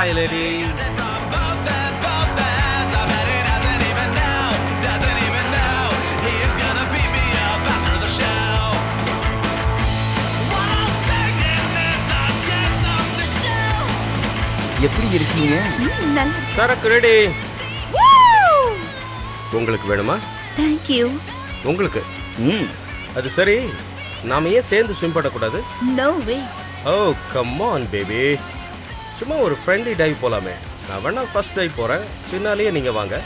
Hi, ladies. எப்படி இருக்கீங்க? சரக்கு ரெடி. உங்களுக்கு வேணுமா? Thank you. உங்களுக்கு. அது சரி, நாம ஏன் சேர்ந்து ஸ்விம் பண்ணக்கூடாது? No way. Oh, come on, baby. சும்மா ஒரு ஃப்ரெண்ட்லி டைவ் போலாமே. நான் வேணா ஃபர்ஸ்ட் டைவ் போறேன், பின்னாலேயே நீங்க வாங்க.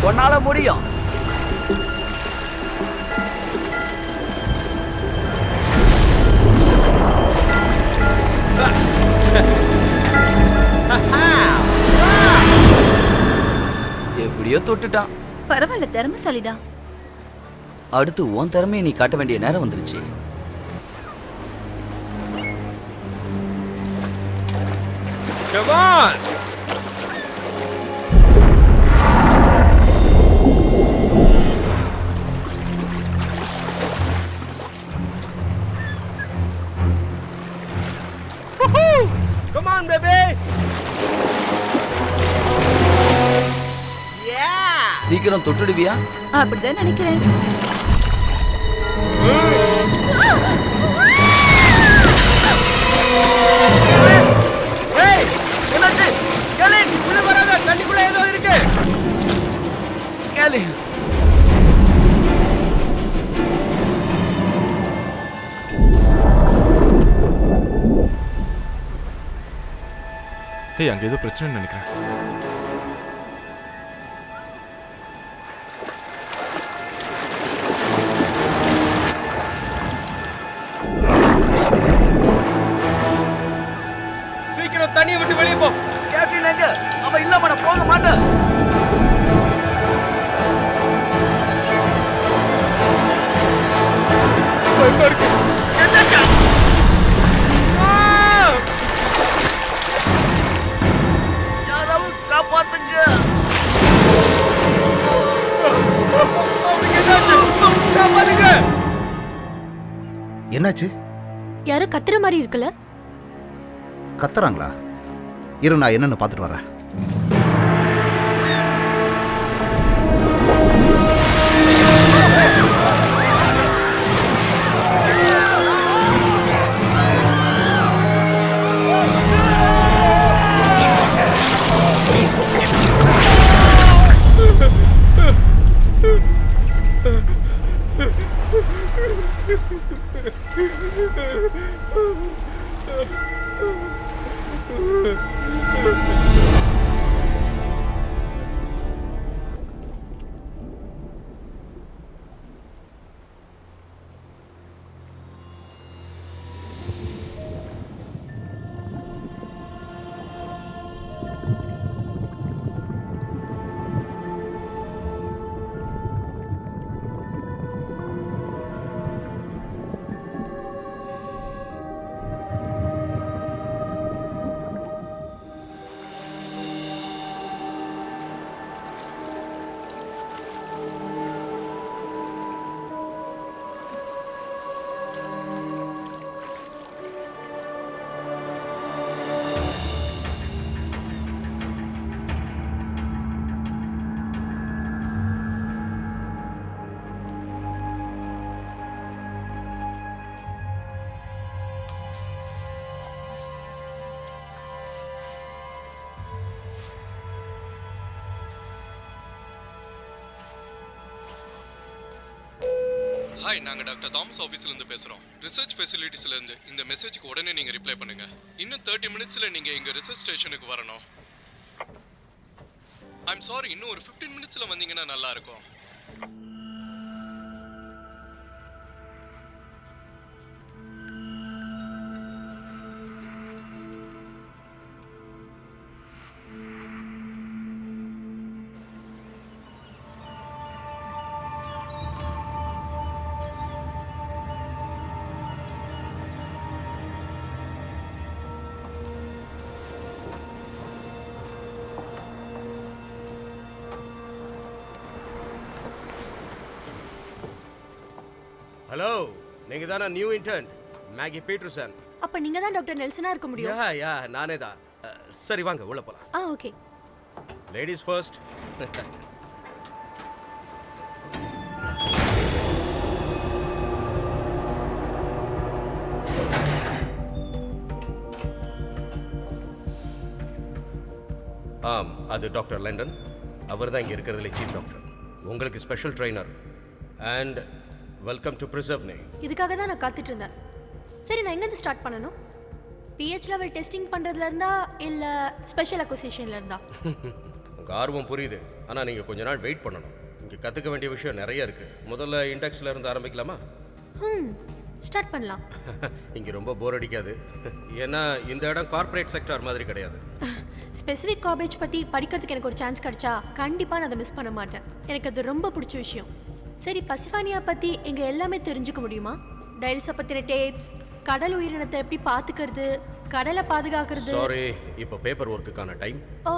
உன்னால முடியும். எப்படியோ தொட்டுட்டான். பரவாயில்ல, திறமைசாலிதான். அடுத்து உன் திறமையை நீ காட்ட வேண்டிய நேரம் வந்துருச்சு. Come on. Come on, baby. சீக்கிரம் தொட்டுடுவியா? அப்படிதான் நினைக்கிறேன். என்னாச்சு? கேலின், உள்ள வராத, தண்ணிக்குள்ள ஏதோ இருக்கு. கேலின். ஏய், அங்க ஏதோ பிரச்சனைன்னு நினைக்கிறேன். சீக்கிரம் தண்ணியை விட்டு வெளியே போ. கேப்டன் எங்க? அவ இல்லாம நான் போக மாட்டேன். யாராவது காப்பாத்துங்க. என்னாச்சு? யாரோ கத்துற மாதிரி இருக்குல்ல? கத்துறாங்களா? இரு, நான் என்னன்னு பார்த்துட்டு வரேன். ஹாய், நாங்கள் டாக்டர் தாமஸ் ஆஃபீஸ்லேருந்து பேசுகிறோம். ரிசர்ச் ஃபெசிலிட்டிஸ்லேருந்து இந்த மெசேஜுக்கு உடனே நீங்கள் ரிப்ளை பண்ணுங்கள். இன்னும் 30 மினிட்ஸில் நீங்கள் எங்கள் ரிசர்ச் ஸ்டேஷனுக்கு வரணும். ஐம் சாரி, இன்னும் ஒரு 15 மினிட்ஸில் வந்தீங்கன்னா நல்லாயிருக்கும். ஹலோ, நீங்க தானே நியூ இன்டர்ன் மேகி பீட்டர்சன்? அப்ப நீங்க தான் டாக்டர் நெல்சனா இருக்க முடியும். யா நானே தான். சரி வாங்க உள்ள போலாம். ஓகே. Ladies first. ஆம், அது டாக்டர் லண்டன். அவர் தான் இங்கே இருக்கிறதுல சீஃப் டாக்டர். உங்களுக்கு special trainer. And welcome to பிரிசர்வ்னே. இதுக்காக தான் நான் காத்துட்டு இருந்தேன். சரி, நான் எங்கேருந்து ஸ்டார்ட் பண்ணணும்? பிஹெச் லெவல் டெஸ்டிங் பண்ணுறதுல இருந்தா இல்லை ஸ்பெஷல் அக்வசிஷன்ல இருந்தா? உங்கள் ஆர்வம் புரியுது, ஆனால் நீங்கள் கொஞ்ச நாள் வெயிட் பண்ணணும். இங்கே கற்றுக்க வேண்டிய விஷயம் நிறைய இருக்குது. முதல்ல இண்டெக்ஸில் இருந்து ஆரம்பிக்கலாமா? ஸ்டார்ட் பண்ணலாம். இங்கே ரொம்ப போர் அடிக்காது, ஏன்னா இந்த இடம் கார்ப்பரேட் செக்டார் மாதிரி கிடையாது. ஸ்பெசிஃபிக் காலேஜ் பற்றி படிக்கிறதுக்கு எனக்கு ஒரு சான்ஸ் கிடைச்சா கண்டிப்பாக நான் அதை மிஸ் பண்ண மாட்டேன். எனக்கு அது ரொம்ப பிடிச்ச விஷயம். சரி, பசிஃபானியா பற்றி இங்கே எல்லாமே தெரிஞ்சுக்க முடியுமா? டைல்ஸை பற்றின டேப்ஸ், கடல் உயிரினத்தை எப்படி பார்த்துக்கிறது, கடலை பாதுகாக்கிறது. சாரி, இப்போ பேப்பர் ஒர்க்குக்கான டைம். ஓ,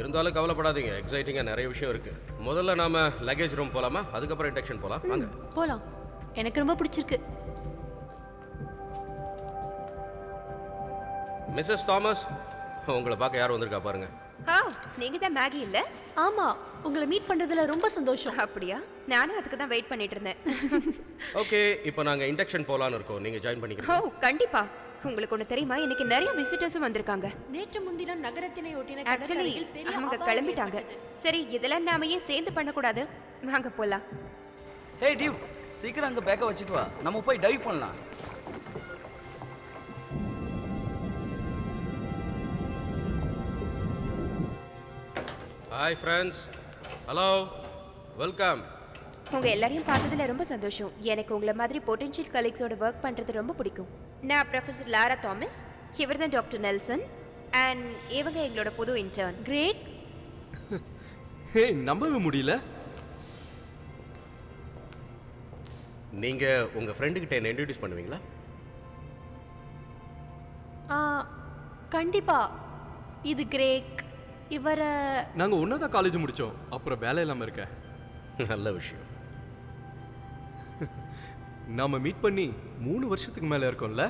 இருந்தாலும் கவலைப்படாதீங்க, எக்ஸைட்டிங்காக நிறைய விஷயம் இருக்குது. முதல்ல நாம லக்கேஜ் ரூம் போகலாமா? அதுக்கப்புறம் இண்டக்ஷன் போகலாம். வாங்க போகலாம். எனக்கு ரொம்ப பிடிச்சிருக்கு. மிஸ்ஸஸ் தாமஸ், உங்களை பார்க்க யார் வந்திருக்கா பாருங்க. நீங்க தான் மேகி இல்ல? ஆமா, உங்களை மீட் பண்றதுல ரொம்ப சந்தோஷம். அப்படியா? நானும் அதுக்கு தான் வெயிட் பண்ணிட்டு இருந்தேன். ஓகே, இப்போ நாங்கள் இண்டக்ஷன் போகலான்னு இருக்கோம். நீங்கள் ஜாயின் ஓ பண்ணிக்கிறீங்க? கண்டிப்பா. உங்களுக்கு ஒன்று தெரியுமா, இன்னைக்கு நிறைய விசிட்டர்ஸும் வந்திருக்காங்க. நேற்று முன்தினம் நகரத்தினை ஒட்டின ஆக்சுவலி கடற்கரையில் பெரிய அவங்க அபாயம் கிளம்பிட்டாங்க. ஏற்பட்டது. சரி, இதெல்லாம் நாம ஏன் சேர்ந்து பண்ணக்கூடாது? வாங்க போலாம். ஹே டியூ, சீக்கிரம் அங்கே பேக்கை வச்சுட்டு வா, நம்ம போய் டைவ் பண்ணலாம். Hi friends, hello, welcome. உங்க எல்லாரையும் பார்த்ததுல ரொம்ப சந்தோஷம். எனக்கு உங்களை மாதிரி பொட்டன்ஷியல் கலீக்ஸோட ஒர்க் பண்றது ரொம்ப பிடிக்கும். நான் ப்ரொஃபசர் லாரா தாமஸ், இவர் தான் டாக்டர் நெல்சன், அண்ட் இவங்க எங்களோட புது இன்டர்ன் கிரேக். ஹே, நம்பவே முடியல. நீங்கள் உங்கள் ஃப்ரெண்டுக்கிட்ட என்ன இன்ட்ரடியூஸ் பண்ணுவீங்களா? கண்டிப்பா. இது கிரேக். இவரை நாங்கள் ஒன்றா காலேஜ் முடித்தோம், அப்புறம் வேலை இல்லாமல் இருக்க. நல்ல விஷயம். நாம மீட் பண்ணி 3 வருஷத்துக்கு மேலே இருக்கோம்ல?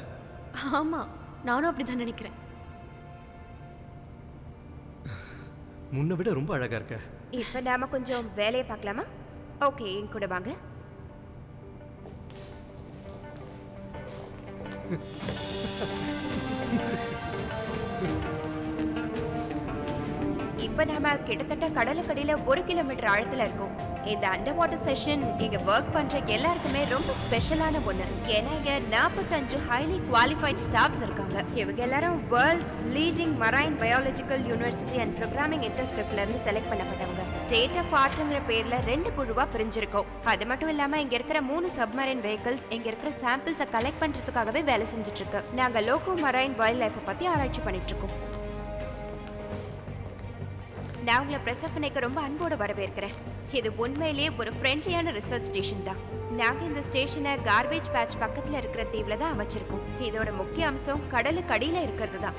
ஆமா, நானும் அப்படிதான் நினைக்கிறேன். முன்னை விட ரொம்ப அழகா இருக்க. இப்போ நாம கொஞ்சம் வேலையை பார்க்கலாமா? ஓகே, என் கூட வாங்க. இப்ப நாம கிட்டத்தட்ட கடலுக்கடியில 1 கிலோமீட்டர் ஆழத்துல இருக்கோம். இந்த அண்டர் வாட்டர் செஷன் இங்க ஒர்க் பண்ற எல்லாருக்குமே ரொம்ப ஸ்பெஷலான ஒண்ணு. ஏன்னா இங்க 45 ஹைலி குவாலிஃபைட் ஸ்டாஃப்ஸ் இருக்காங்க. இவங்க எல்லாரும் world's leading marine biological university and programming இன்டர்ஸ்கிரிப்ட்ல இருந்து செலக்ட் பண்ணப்பட்டவங்க. ஸ்டேட் ஆஃப் ஆர்ட்ங்கிற பேர்ல 2 குழுவா பிரிஞ்சிருக்கோம். அது மட்டும் இல்லாம இங்க இருக்கிற 3 சப்மரைன் வெஹிக்கிள்ஸ் இங்க இருக்கிற சாம்பிள்ஸை கலெக்ட் பண்றதுக்காகவே வேலை செஞ்சுட்டு இருக்கு. நாங்க லோக்கோ மரைன் வைல்ட் லைஃப் பத்தி ஆராய்ச்சி பண்ணிட்டு இருக்கோம். நான் உங்களை பிரசஃபனைக்கு ரொம்ப அன்போடு வரவேற்கிறேன். இது உண்மையிலேயே ஒரு ஃப்ரெண்ட்லியான ரிசர்ச் ஸ்டேஷன் தான். நாங்கள் இந்த ஸ்டேஷனை கார்பேஜ் பேட்ச் பக்கத்தில் இருக்கிற தீவில் தான் அமைச்சிருக்கோம். இதோட முக்கிய அம்சம் கடலுக்கு அடியில் இருக்கிறது தான்.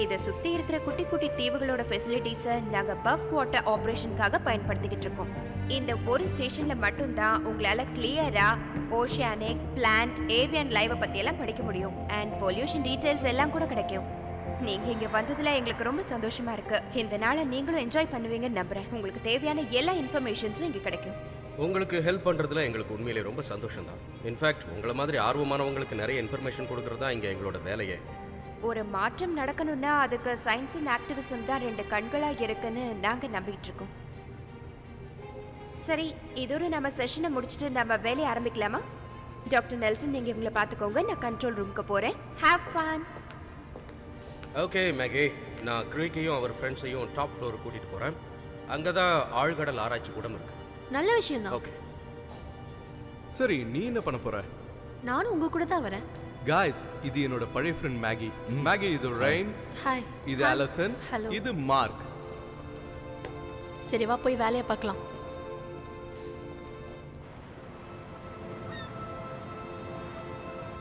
இதை சுற்றி இருக்கிற குட்டி குட்டி தீவுகளோட ஃபெசிலிட்டிஸை நாங்கள் பஃப் வாட்டர் ஆப்ரேஷனுக்காக பயன்படுத்திக்கிட்டு இருக்கோம். இந்த ஒரு ஸ்டேஷனில் மட்டும்தான் உங்களால் கிளியராக ஓஷியானிக், பிளான்ட், ஏவியன் லைவை பற்றியெல்லாம் படிக்க முடியும். அண்ட் பொல்யூஷன் டீட்டெயில்ஸ் எல்லாம் கூட கிடைக்கும். நீங்க இங்க வந்ததுல எங்களுக்கு ரொம்ப சந்தோஷமா இருக்கு. இந்த நாளை நீங்களும் என்ஜாய் பண்ணுவீங்கன்னு நம்புறேன். உங்களுக்கு தேவையான எல்லா இன்ஃபர்மேஷன்ஸும் இங்க கிடைக்கும். உங்களுக்கு ஹெல்ப் பண்ணுறதுல எங்களுக்கு உண்மையிலே ரொம்ப சந்தோஷம் தான். இன்ஃபேக்ட் உங்களை மாதிரி ஆர்வமானவங்களுக்கு நிறைய இன்ஃபர்மேஷன் கொடுக்கறது தான் இங்கே எங்களோட வேலையே. ஒரு மாற்றம் நடக்கணும்னா அதுக்கு சயின்ஸ் அண்ட் ஆக்டிவிசம் தான் 2 கண்களா இருக்குன்னு நாங்க நம்பிட்டு இருக்கோம். சரி, இதோட நம்ம செஷனை முடிச்சுட்டு நம்ம வேலையை ஆரம்பிக்கலாமா? டாக்டர் நெல்சன் நீங்க இவங்களை பார்த்துக்கோங்க, நான் கண்ட்ரோல் ரூமுக்கு போறேன். Have fun. ஓகே மேகி, நான் கிரீக்கையும் அவர் ஃப்ரெண்ட்ஸையும் டாப் ஃப்ளோர் கூட்டிட்டு போறேன். அங்கே தான் ஆழ்கடல் ஆராய்ச்சி கூடம் இருக்கு. நல்ல விஷயம் தான். ஓகே, சரி, நீ என்ன பண்ண போற? நானும் உங்க கூட தான் வரேன். காய்ஸ், இது என்னோட பழைய ஃப்ரெண்ட் மேகி. மேகி, இது ரெயின், ஹாய். இது அலசன், Hello. இது மார்க். சரி வா போய் வேலையை பார்க்கலாம்.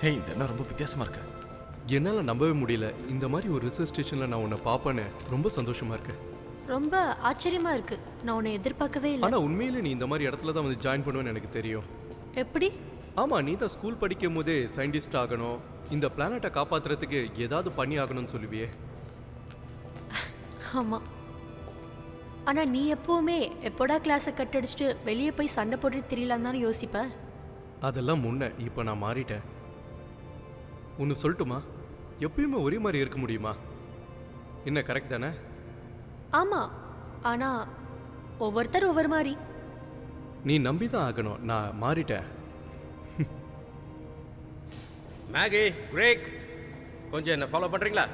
ஹே, இந்த என்ன ரொம்ப வித்தியாசமா இருக்கு. என்னால் நம்பவே முடியல, இந்த மாதிரி ஒரு ரிசர்ச் ஸ்டேஷனில் நான் உன்னை பார்ப்பேன்னு. ரொம்ப சந்தோஷமா இருக்கு. ரொம்ப ஆச்சரியமா இருக்கு. நான் உன்னை எதிர்பார்க்கவே இல்லை. ஆனால் உண்மையிலே நீ இந்த மாதிரி இடத்துல தான் வந்து ஜாயின் பண்ணுவேன்னு எனக்கு தெரியும். எப்படி? ஆமாம், நீ தான் ஸ்கூல் படிக்கும் போதே சயின்டிஸ்ட் ஆகணும், இந்த பிளானட்டை காப்பாற்றுறதுக்கு ஏதாவது பண்ணி ஆகணும்னு சொல்லுவியே. ஆமாம். ஆனால் நீ எப்போவுமே எப்போடா கிளாஸை கட்டடிச்சிட்டு வெளியே போய் சண்டை போட்டு தெரியலான்னு தானே யோசிப்ப. அதெல்லாம் முன்ன, இப்போ நான் மாறிட்டேன். ஒன்று சொல்லட்டுமா? எப்பயுமே ஒரே மாதிரி இருக்க முடியுமா? என்ன கரெக்ட் தானே? ஆமாம், ஆனால் ஒவ்வொருத்தர் ஒவ்வொரு மாதிரி. நீ நம்பி தான் ஆகணும், நான் மாறிட்டேன். மேகி, கிரேக், கொஞ்சம் என்ன ஃபாலோ பண்றீங்களா?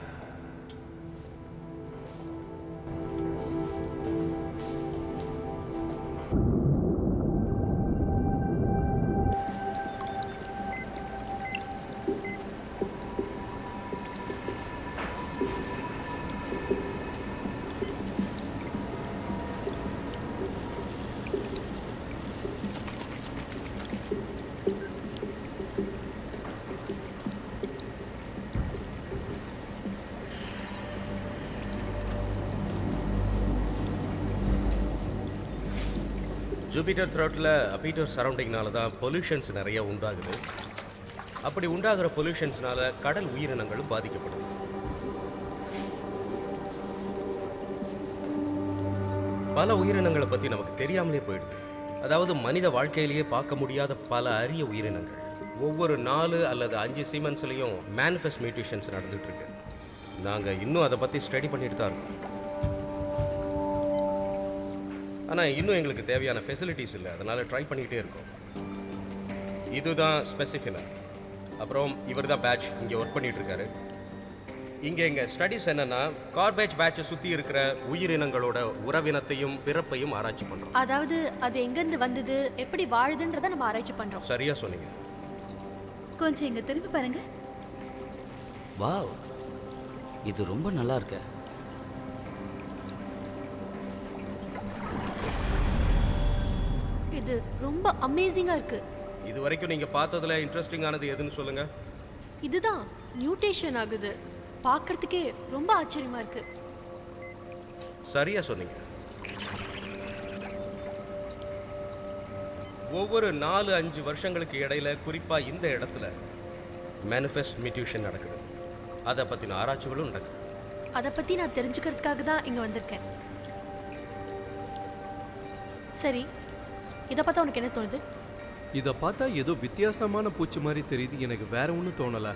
ஜூபிட்டர் த்ரோட்டில் அப்பீட்டர் சரௌண்டிங்னால தான் பொல்யூஷன்ஸ் நிறைய உண்டாகுது. அப்படி உண்டாகிற பொல்யூஷன்ஸ்னால கடல் உயிரினங்களும் பாதிக்கப்படுது. பல உயிரினங்களை பற்றி நமக்கு தெரியாமலே போயிடுது. அதாவது மனித வாழ்க்கையிலேயே பார்க்க முடியாத பல அரிய உயிரினங்கள். ஒவ்வொரு 4 அல்லது 5 சீமன்ஸ்லையும் மேனிஃபெஸ்ட் மியூட்டேஷன்ஸ் நடந்துட்டு இருக்கு. நாங்கள் இன்னும் அதை பற்றி ஸ்டடி பண்ணிட்டு தான் இருக்கோம். ஆனால் இன்னும் எங்களுக்கு தேவையான ஃபெசிலிட்டிஸ் இல்லை, அதனால் ட்ரை பண்ணிக்கிட்டே இருக்கோம். இதுதான் ஸ்பெசிஃபினர். அப்புறம் இவர் தான் பேட்ச், இங்கே ஒர்க் பண்ணிகிட்டு இருக்காரு. இங்கே எங்கள் ஸ்டடீஸ் என்னென்னா, கார்பேஜ் பேட்சை சுற்றி இருக்கிற உயிரினங்களோட உறவினத்தையும் பிறப்பையும் ஆராய்ச்சி பண்ணுறோம். அதாவது அது எங்கேருந்து வந்தது, எப்படி வாழுதுன்றதை நம்ம ஆராய்ச்சி பண்ணுறோம். சரியாக சொன்னீங்க. கொஞ்சம் இங்கே திரும்பி பாருங்க. வாவ், இது ரொம்ப நல்லா இருக்கு. இது ரொம்ப அமேசிங்காக இருக்கு. இது வரைக்கும் நீங்கள் பார்த்ததுல இன்ட்ரெஸ்டிங்கானது எதுன்னு சொல்லுங்கள். இதுதான் மியூட்டேஷன் ஆகுது. பார்க்கறதுக்கே ரொம்ப ஆச்சரியமா இருக்கு. சரியாக சொன்னீங்க. ஒவ்வொரு 4-5 வருஷங்களுக்கு இடையில குறிப்பாக இந்த இடத்துல மேனிஃபெஸ்ட் மியூட்டேஷன் நடக்குது. அதை பற்றின ஆராய்ச்சிகளும் நடக்குது. அதை பற்றி நான் தெரிஞ்சுக்கிறதுக்காக தான் இங்கே வந்திருக்கேன். சரி, இதை பார்த்தா உனக்கு என்ன தோணுது? இதை பார்த்தா ஏதோ வித்தியாசமான பூச்சி மாதிரி தெரியுது, எனக்கு வேற ஒன்றும் தோணலை.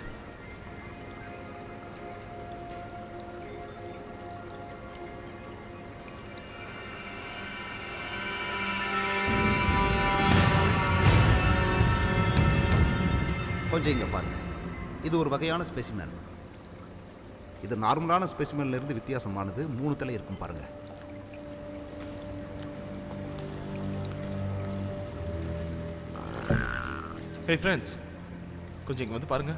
கொஞ்சம் இங்கே பாருங்க. இது ஒரு வகையான ஸ்பெசிமென். இது நார்மலான ஸ்பெசிமென்ல இருந்து வித்தியாசமானது. 3 தலை இருக்கும் பாருங்க. ஹே ஃப்ரெண்ட்ஸ், கொஞ்சம் இங்கே வந்து பாருங்க.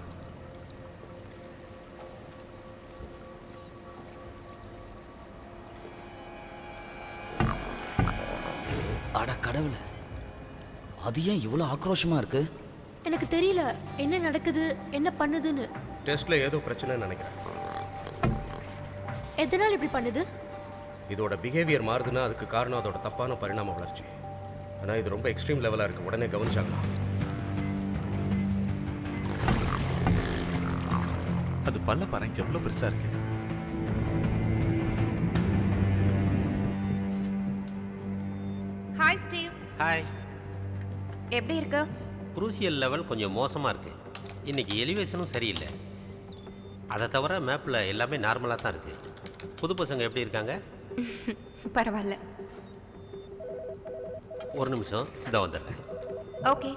அட கடவுளே, அது ஏன் இவ்வளோ ஆக்ரோஷமா இருக்கு? எனக்கு தெரியல என்ன நடக்குது, என்ன பண்ணுதுன்னு. டெஸ்ட்டில் ஏதோ பிரச்சனைன்னு நினைக்கிறேன். எதனால் இப்படி பண்ணுது? இதோட பிஹேவியர் மாறுதுன்னா அதுக்கு காரணம் அதோட தப்பான பரிணாம வளர்ச்சி. ஆனால் இது ரொம்ப எக்ஸ்ட்ரீம் லெவலாக இருக்குது, உடனே கவனிச்சாங்களாம். அது பல்ல பாருங்க, எவ்வளோ பெருசா இருக்கு. Hi Steve. ஹாய். எப்படி இருக்கு? குரூசியல் லெவல் கொஞ்சம் மோசமாக இருக்குது. இன்றைக்கி எலிவேஷனும் சரியில்லை. அதை தவிர மேப்பில் எல்லாமே நார்மலாக தான் இருக்குது. புது பசங்க எப்படி இருக்காங்க? பரவாயில்ல. ஒரு நிமிஷம், இதை வந்துடுறேன். ஓகே.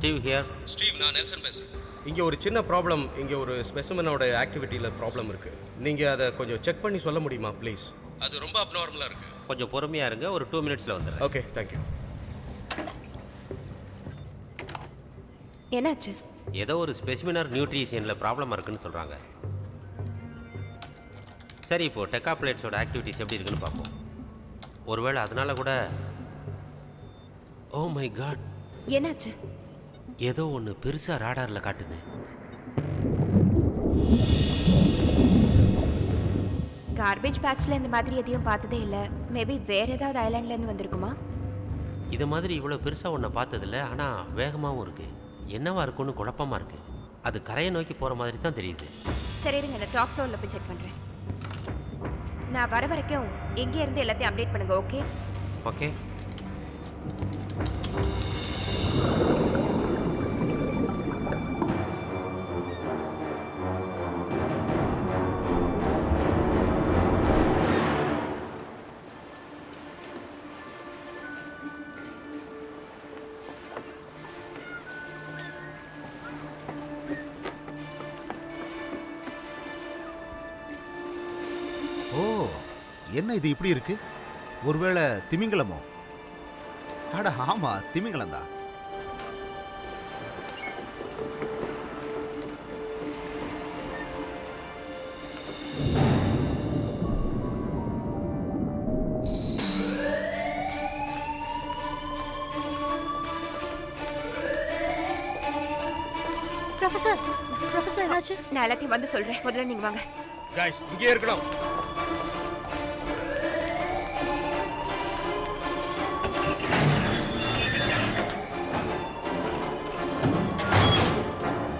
Steve here. ஸ்டீவ், நான் நெல்சன் பேசுகிறேன். இங்கே ஒரு சின்ன ப்ராப்ளம், இங்கே ஒரு ஸ்பெசிமனோட ஆக்டிவிட்டியில் ப்ராப்ளம் இருக்குது. நீங்கள் அதை கொஞ்சம் செக் பண்ணி சொல்ல முடியுமா ப்ளீஸ்? அது ரொம்ப அப்நார்மலாக இருக்குது. கொஞ்சம் பொறுமையாக இருங்க, ஒரு 2 மினிட்ஸில் வந்துடுறேன். Okay, thank you. என்னாச்சு? ஏதோ ஒரு ஸ்பெசிமினர் நியூட்ரிஷனில் ப்ராப்ளமாக இருக்குன்னு சொல்கிறாங்க. சரி, இப்போது டெக்காப்ளேட்ஸோட ஆக்டிவிட்டிஸ் எப்படி இருக்குன்னு பார்ப்போம். ஒருவேளை அதனால கூட. ஓ மை காட், என்னாச்சு? ஏதோ ஒன்று பெருசாக ராடாரில் காட்டுது. கார்பேஜ் பேட்ச்ல இந்த மாதிரி எதையும் பார்த்ததே இல்லை. மேபி வேற ஏதாவது ஐலாண்ட்லேருந்து வந்திருக்குமா? இது மாதிரி இவ்வளோ பெருசாக ஒன்றை பார்த்ததில்ல, ஆனால் வேகமாகவும் இருக்குது. என்னவா இருக்குன்னு குழப்பமாக இருக்குது. அது கரையை நோக்கி போகிற மாதிரி தான் தெரியுது. சரி இருங்க, நான் டாப் ஃப்ளோரில் போய் செக் பண்ணுறேன். நான் வர வரைக்கும் எங்கே இருந்து எல்லாத்தையும் அப்டேட் பண்ணுங்க. Okay okay. ஓ, என்ன இது இப்படி இருக்கு? ஒருவேளை திமிங்கலமோ? அட ஆமா, திமிங்கலம் தான். ப்ரொஃபசர், ப்ரொஃபசர் என்னாச்சு? நான் எல்லாத்தையும் வந்து சொல்கிறேன். முதல்ல நீங்கள் வாங்க. கைஸ், இங்கே இருக்கணும்.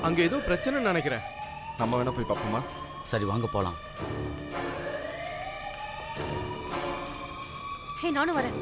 அங்க ஏதோ பிரச்சனைன்னு நினைக்கிறேன். நம்ம வேணா போய் பார்ப்போமா? சரி வாங்க போலாம். ஹே, நானும் வரேன்.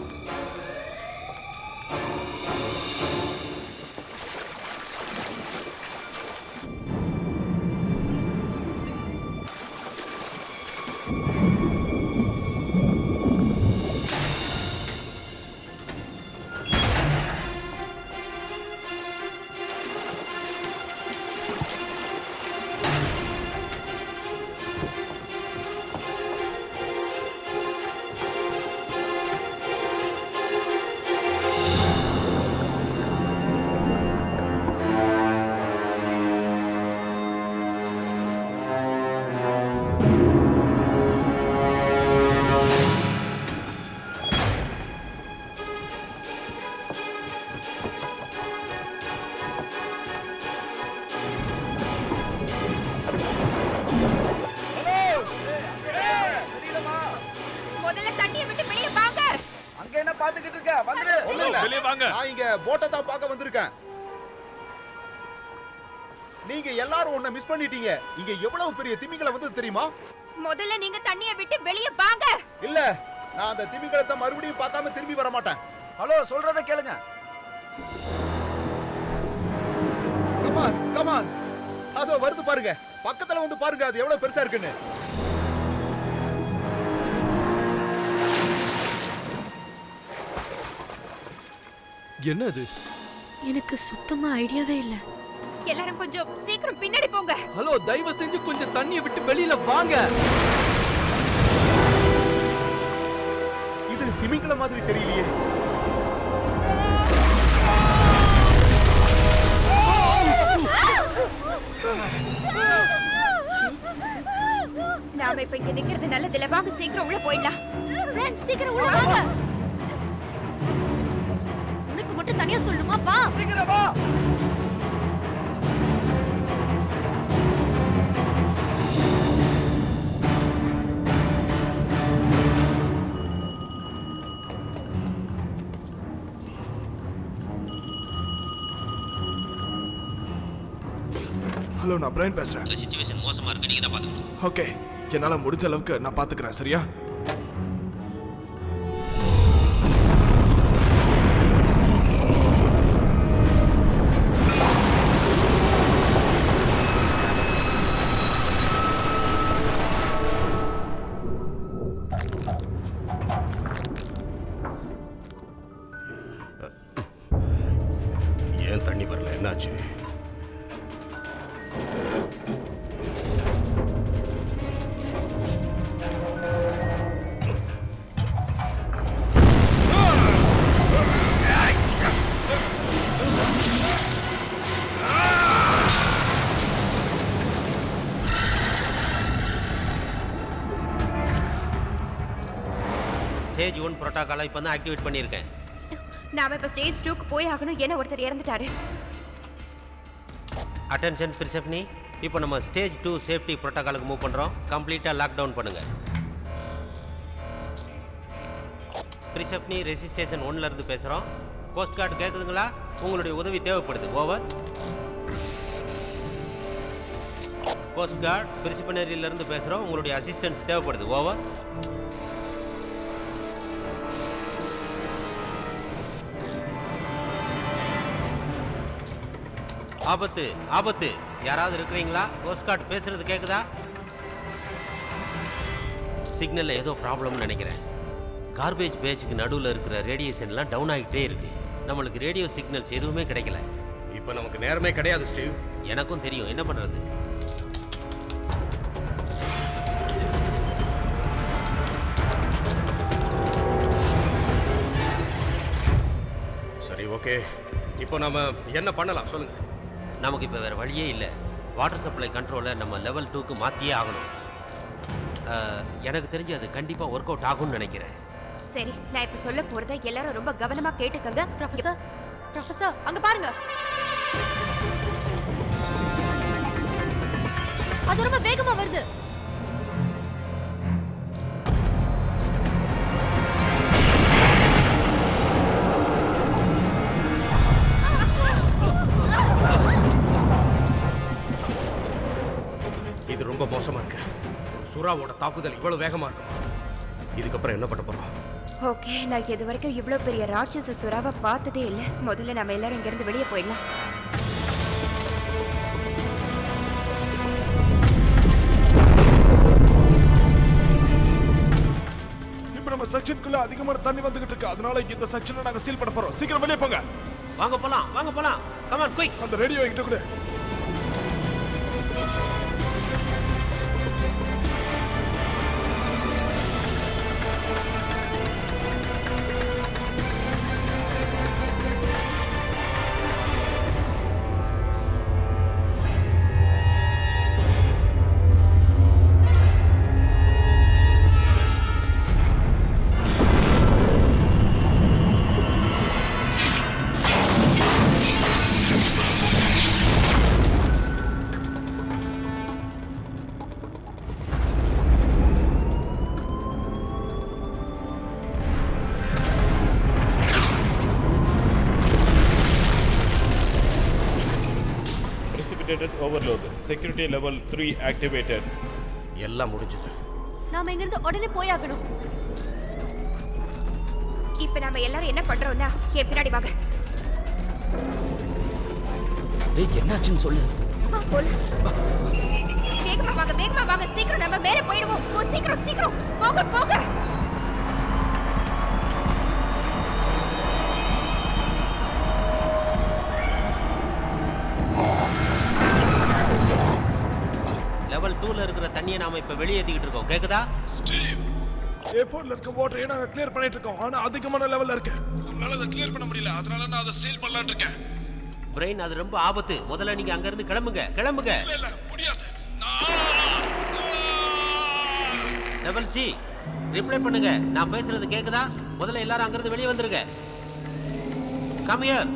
முதல்ல தண்ணியை விட்டு வெளியே வாங்க. அங்க என்ன பாத்துக்கிட்டு இருக்க? வந்துரு. வெளியே வாங்க. நான் இங்க போட்டை தான் பார்க்க வந்திருக்கேன். நீங்க எல்லாரும் ஒண்ண மிஸ் பண்ணிட்டீங்க. இங்க எவ்வளவு பெரிய திமிங்கலம் வந்து தெரியுமா? முதல்ல நீங்க தண்ணியை விட்டு வெளியே வாங்க. இல்ல, நான் அந்த திமிங்கலத்தை மறுபடியும் பார்க்காம திரும்பி வர மாட்டேன். ஹலோ, சொல்றத கேளுங்க. கமான் கமான், அதோ வருது பாருங்க. பக்கத்துல வந்து பாருங்க, அது எவ்வளவு பெருசா இருக்குன்னு. என்ன அது? எனக்கு சுத்தமா ஐடியாவே இல்லை. எல்லாரும் கொஞ்சம் சீக்கிரம் பின்னாடி போங்க. ஹலோ, தயவு செஞ்சு கொஞ்சம் தண்ணியை விட்டு வெளியில வாங்க. இது திமிங்கலம் மாதிரி தெரியலையே. நாம இப்ப இங்க நிக்கிறது நல்லதில்ல. வாங்க சீக்கிரம் உள்ள போயிடலாம். ஃப்ரெண்ட்ஸ், சீக்கிரம் உள்ள வாங்க. உனக்கு மட்டும் தனியா சொல்லணுமா? வா. சீக்கிரம் வா. ஹலோ, நான் பிரைன் பேசுறேன். இந்த சிச்சுவேஷன் மோசமாக இருக்கு, நீங்கள் தான் பார்த்துக்கணும். ஓகே, என்னால முடிஞ்ச அளவுக்கு நான் பாத்துக்கிறேன். சரியா? ஏன் தண்ணி வரல? என்னாச்சு? ஸ்டேஜ் 1 புரோட்டோகாலை இப்போ தான் ஆக்டிவேட் பண்ணியிருக்கேன். நாம இப்ப ஸ்டேஜ் 2க்கு போய் ஆகணும். ஏன்னா ஒருத்தர் இறந்துட்டாரு. அட்டென்ஷன் பிரிசெப்னி, இப்போ நம்ம ஸ்டேஜ் 2 சேஃப்டி புரோட்டோகாலுக்கு மூவ் பண்ணுறோம். கம்ப்ளீட்டாக லாக் டவுன் பண்ணுங்கள். பிரிசெப்னி ரெசிஸ்டேஷன் 1ல இருந்து பேசுகிறோம். கோஸ்ட் கார்டு கேட்குதுங்களா? உங்களுடைய உதவி தேவைப்படுது. ஓவர். கோஸ்ட் கார்டு பிரிசிபனரியிலிருந்து பேசுகிறோம். உங்களுடைய அசிஸ்டன்ஸ் தேவைப்படுது. ஓவர். ஆபத்து ஆபத்து, யாராவது இருக்கிறீங்களா? கோஸ்ட் கார்டு பேசுறது கேட்குதா? சிக்னலில் ஏதோ ப்ராப்ளம்னு நினைக்கிறேன். கார்பேஜ் பேஜுக்கு நடுவில் இருக்கிற ரேடியேஷன்லாம் டவுன் ஆகிட்டே இருக்கு. நம்மளுக்கு ரேடியோ சிக்னல்ஸ் எதுவுமே கிடைக்கல. இப்போ நமக்கு நேரமே கிடையாது ஸ்டீவ். எனக்கும் தெரியும், என்ன பண்ணுறது? சரி, ஓகே. இப்போ நம்ம என்ன பண்ணலாம் சொல்லுங்க. நமக்கு இப்போ வேறு வழியே இல்லை. வாட்டர் சப்ளை கண்ட்ரோலை நம்ம லெவல் 2க்கு மாற்றியே ஆகணும். எனக்கு தெரிஞ்சு அது கண்டிப்பாக ஒர்க் அவுட் ஆகும்னு நினைக்கிறேன். சரி, நான் இப்ப சொல்ல போறதை எல்லாரும் ரொம்ப கவனமா கேட்டுக்கங்க. ப்ரொஃபசர், ப்ரொஃபசர் அங்க பாருங்க. அது ரொம்ப வேகமா வருது. இது ரொம்ப மோசமா இருக்கு. சுறாவோட தாக்குதல் இவ்வளவு வேகமா இருக்குமா? இதுக்கப்புறம் என்ன பண்ண போறோம்? ஓகே, நான் இது வரைக்கும் இவ்ளோ பெரிய ராட்சச சுறாவை பார்த்ததே இல்லை. முதல்ல நம்ம எல்லாரும் இங்கிருந்து வெளியே போயிடலாம். இப்போ நம்ம செக்ஷனுக்குள்ள அதிகமான தண்ணி வந்துகிட்டு இருக்கு. அதனால இந்த செக்ஷனை நாங்க சீல் பண்ண போறோம். சீக்கிரம் வெளியே போங்க. வாங்க போலாம், வாங்க போலாம். Come on quick. அந்த ரேடியோ என்கிட்ட கொடு. Overload. Security level 3 activated. எல்லாம் முடிஞ்சது. நாம இங்கிருந்து உடனே போயாகணும். இப்ப நம்ம எல்லாரும் என்ன பண்றோம்னா, என் பின்னாடி வாங்க. டேய், என்னாச்சுன்னு சொல்லு. வேகமா வாங்க, வேகமா வாங்க. சீக்கிரம் நம்ம மேலே போயிடுவோம். சீக்கிரம் சீக்கிரம் போங்க போங்க. லெவல் 2ல இருக்கிற தண்ணியை நாம இப்ப வெளியேத்திக்கிட்டு இருக்கோம். கேக்குதா? ஸ்டீவ், A4ல இருக்க வாட்டரை நாங்க கிளியர் பண்ணிட்டு இருக்கோம். ஆனா அதிகமான லெவல்ல இருக்கு. நம்மளால அதை கிளியர் பண்ண முடியல. அதனால நான் அதை சீல் பண்ணலாம்னு இருக்கேன். பிரெயின், அது ரொம்ப ஆபத்து. முதல்ல நீங்க அங்க இருந்து கிளம்புங்க, கிளம்புங்க. இல்ல முடியாது. லெவல் சி, ரிப்ளை பண்ணுங்க. நான் பேசுறது கேக்குதா? முதல்ல எல்லாரும் அங்க இருந்து வெளியே வந்துருங்க. Come here.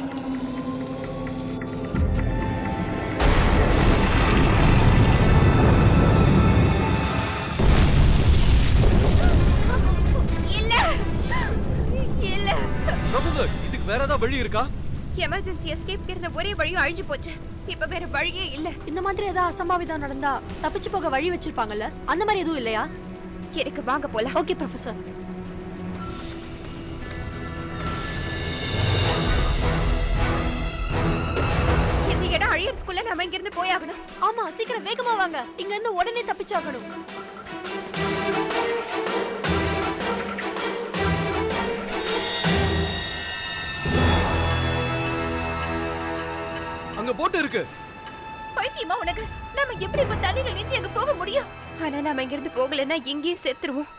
ப்ரொஃபசர், இதுக்கு வேற ஏதாவது வழி இருக்கா? எமர்ஜென்சி எஸ்கேப் இருந்த ஒரே வழியும் அழிஞ்சு போச்சு. இப்ப வேற வழியே இல்ல. இந்த மாதிரி ஏதாவது அசம்பாவிதம் நடந்தா தப்பிச்சு போக வழி வச்சிருப்பாங்கல்ல, அந்த மாதிரி எதுவும் இல்லையா? எனக்கு வாங்க போலாம். Okay professor. இந்த இடம் அழியறதுக்குள்ள நம்ம இங்க இருந்து போயாகணும். ஆமா, சீக்கிரம் வேகமா வாங்க. இங்க இருந்து உடனே தப்பிச்சாகணும். அங்க போட் இருக்கு. பைத்தியமா உனக்கு? நாம எப்படி இப்ப தண்ணியில நீந்தி அங்க போக முடியும்? ஆனா நாம இங்க இருந்து போகலன்னா இங்கேயே செத்துருவோம்.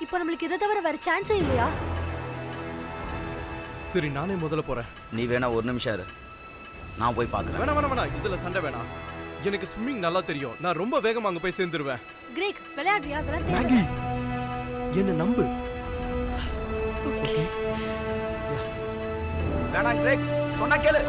இப்போ நம்மளுக்கு இதை தவிர வேற சான்ஸே இல்லையா? சரி, நானே முதல்ல போறேன். நீ வேணா ஒரு நிமிஷம் இரு, நான் போய் பார்க்கறேன். வேணாம் வேணாம் வேணாம், இதுல சண்டை வேணாம். எனக்கு ஸ்விம்மிங் நல்லா தெரியும். நான் ரொம்ப வேகமா அங்க போய் சேர்ந்துருவேன். கிரேக், விளையாடுறியா? அதெல்லாம் மேகி, தேவை. என்ன நம்பு. வேணாம் கிரேக், சொன்னா கேளு.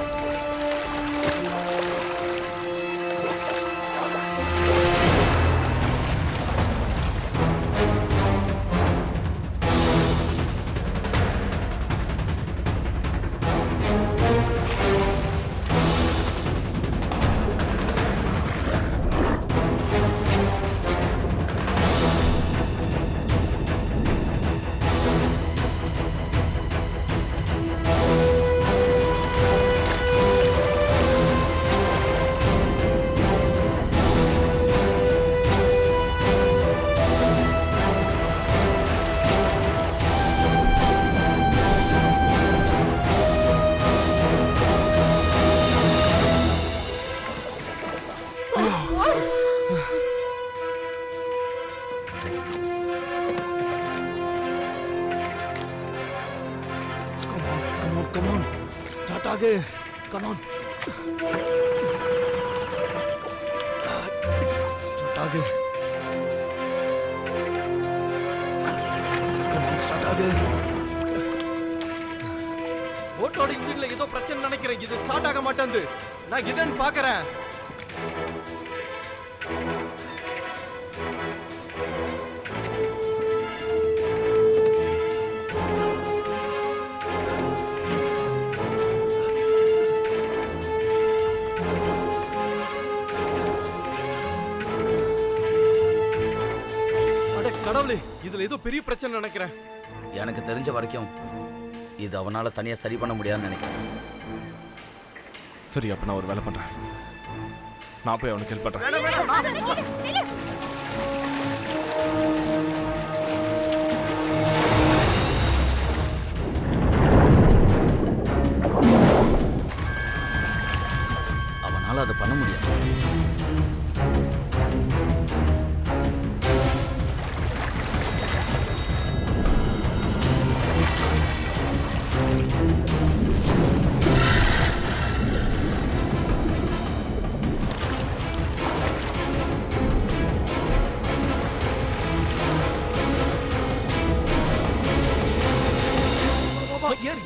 Come on. Start ஆகு. Come on. Start ஆகு. Come on, start ஆகு. போட்டோட இன்ஜின்ல ஏதோ பிரச்சனை நினைக்கிறேன். இது ஸ்டார்ட் ஆக மாட்டேங்குது. நான் என்னன்னு பார்க்கறேன். கடவுளே, இதுல ஏதோ பெரிய பிரச்சனை நினைக்கிறேன். எனக்கு தெரிஞ்ச வரைக்கும் இது அவனால தனியா சரி பண்ண முடியாதுன்னு நினைக்கிறேன். சரி, அப்ப நான் ஒரு வேலை பண்றேன். நான் போய் அவனுக்கு ஹெல்ப் பண்றேன். அவனால அதை பண்ண முடியாது.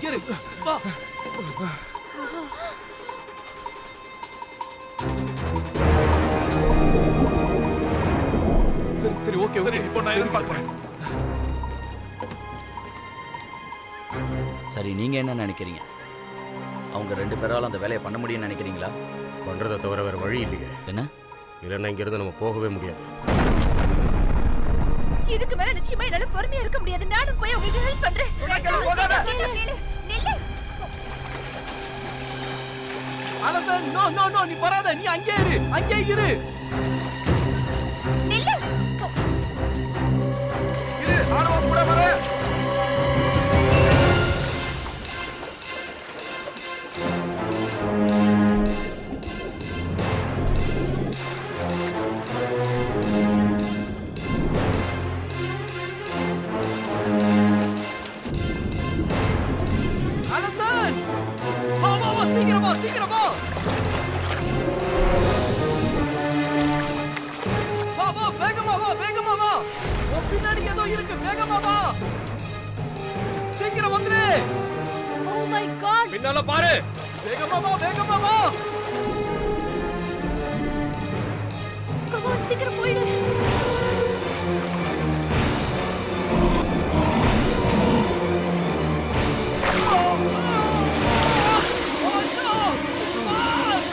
ஏறு வா. சரி ஓகே. சரி, இப்போ நான் என்ன பார்க்கறேன். சரி, நீங்க என்ன நினைக்கிறீங்க? அவங்க 2 பேரால அந்த வேலையை பண்ண முடியும்னு நினைக்கிறீங்களா? பண்ணுறதை தவிர வேறு வழி இல்லையே. என்ன? இல்லைன்னா இங்கேருந்து நம்ம போகவே முடியாது. இதுக்கு மேல நிச்சயமா என்னால பொறுமையா இருக்க முடியாது. நானும் போய் உங்களுக்கு ஹெல்ப் பண்றேன். சொன்னா கேளு, போகாத. நில்லு. அலசன், நோ, நீ வராத. நீ அங்கே இரு. நில்லு. இரு, ஆணவம் கூட வர. அலசன், வா சீக்கிரம் வா. வேகமா வா. உன் பின்னாடி ஏதோ இருக்கு. வேகமா வா. சீக்கிரம் வந்துரு. Oh my God. பின்னால பாரு. வேகமா வா. கம் ஆன், சீக்கிரம் போயிடு.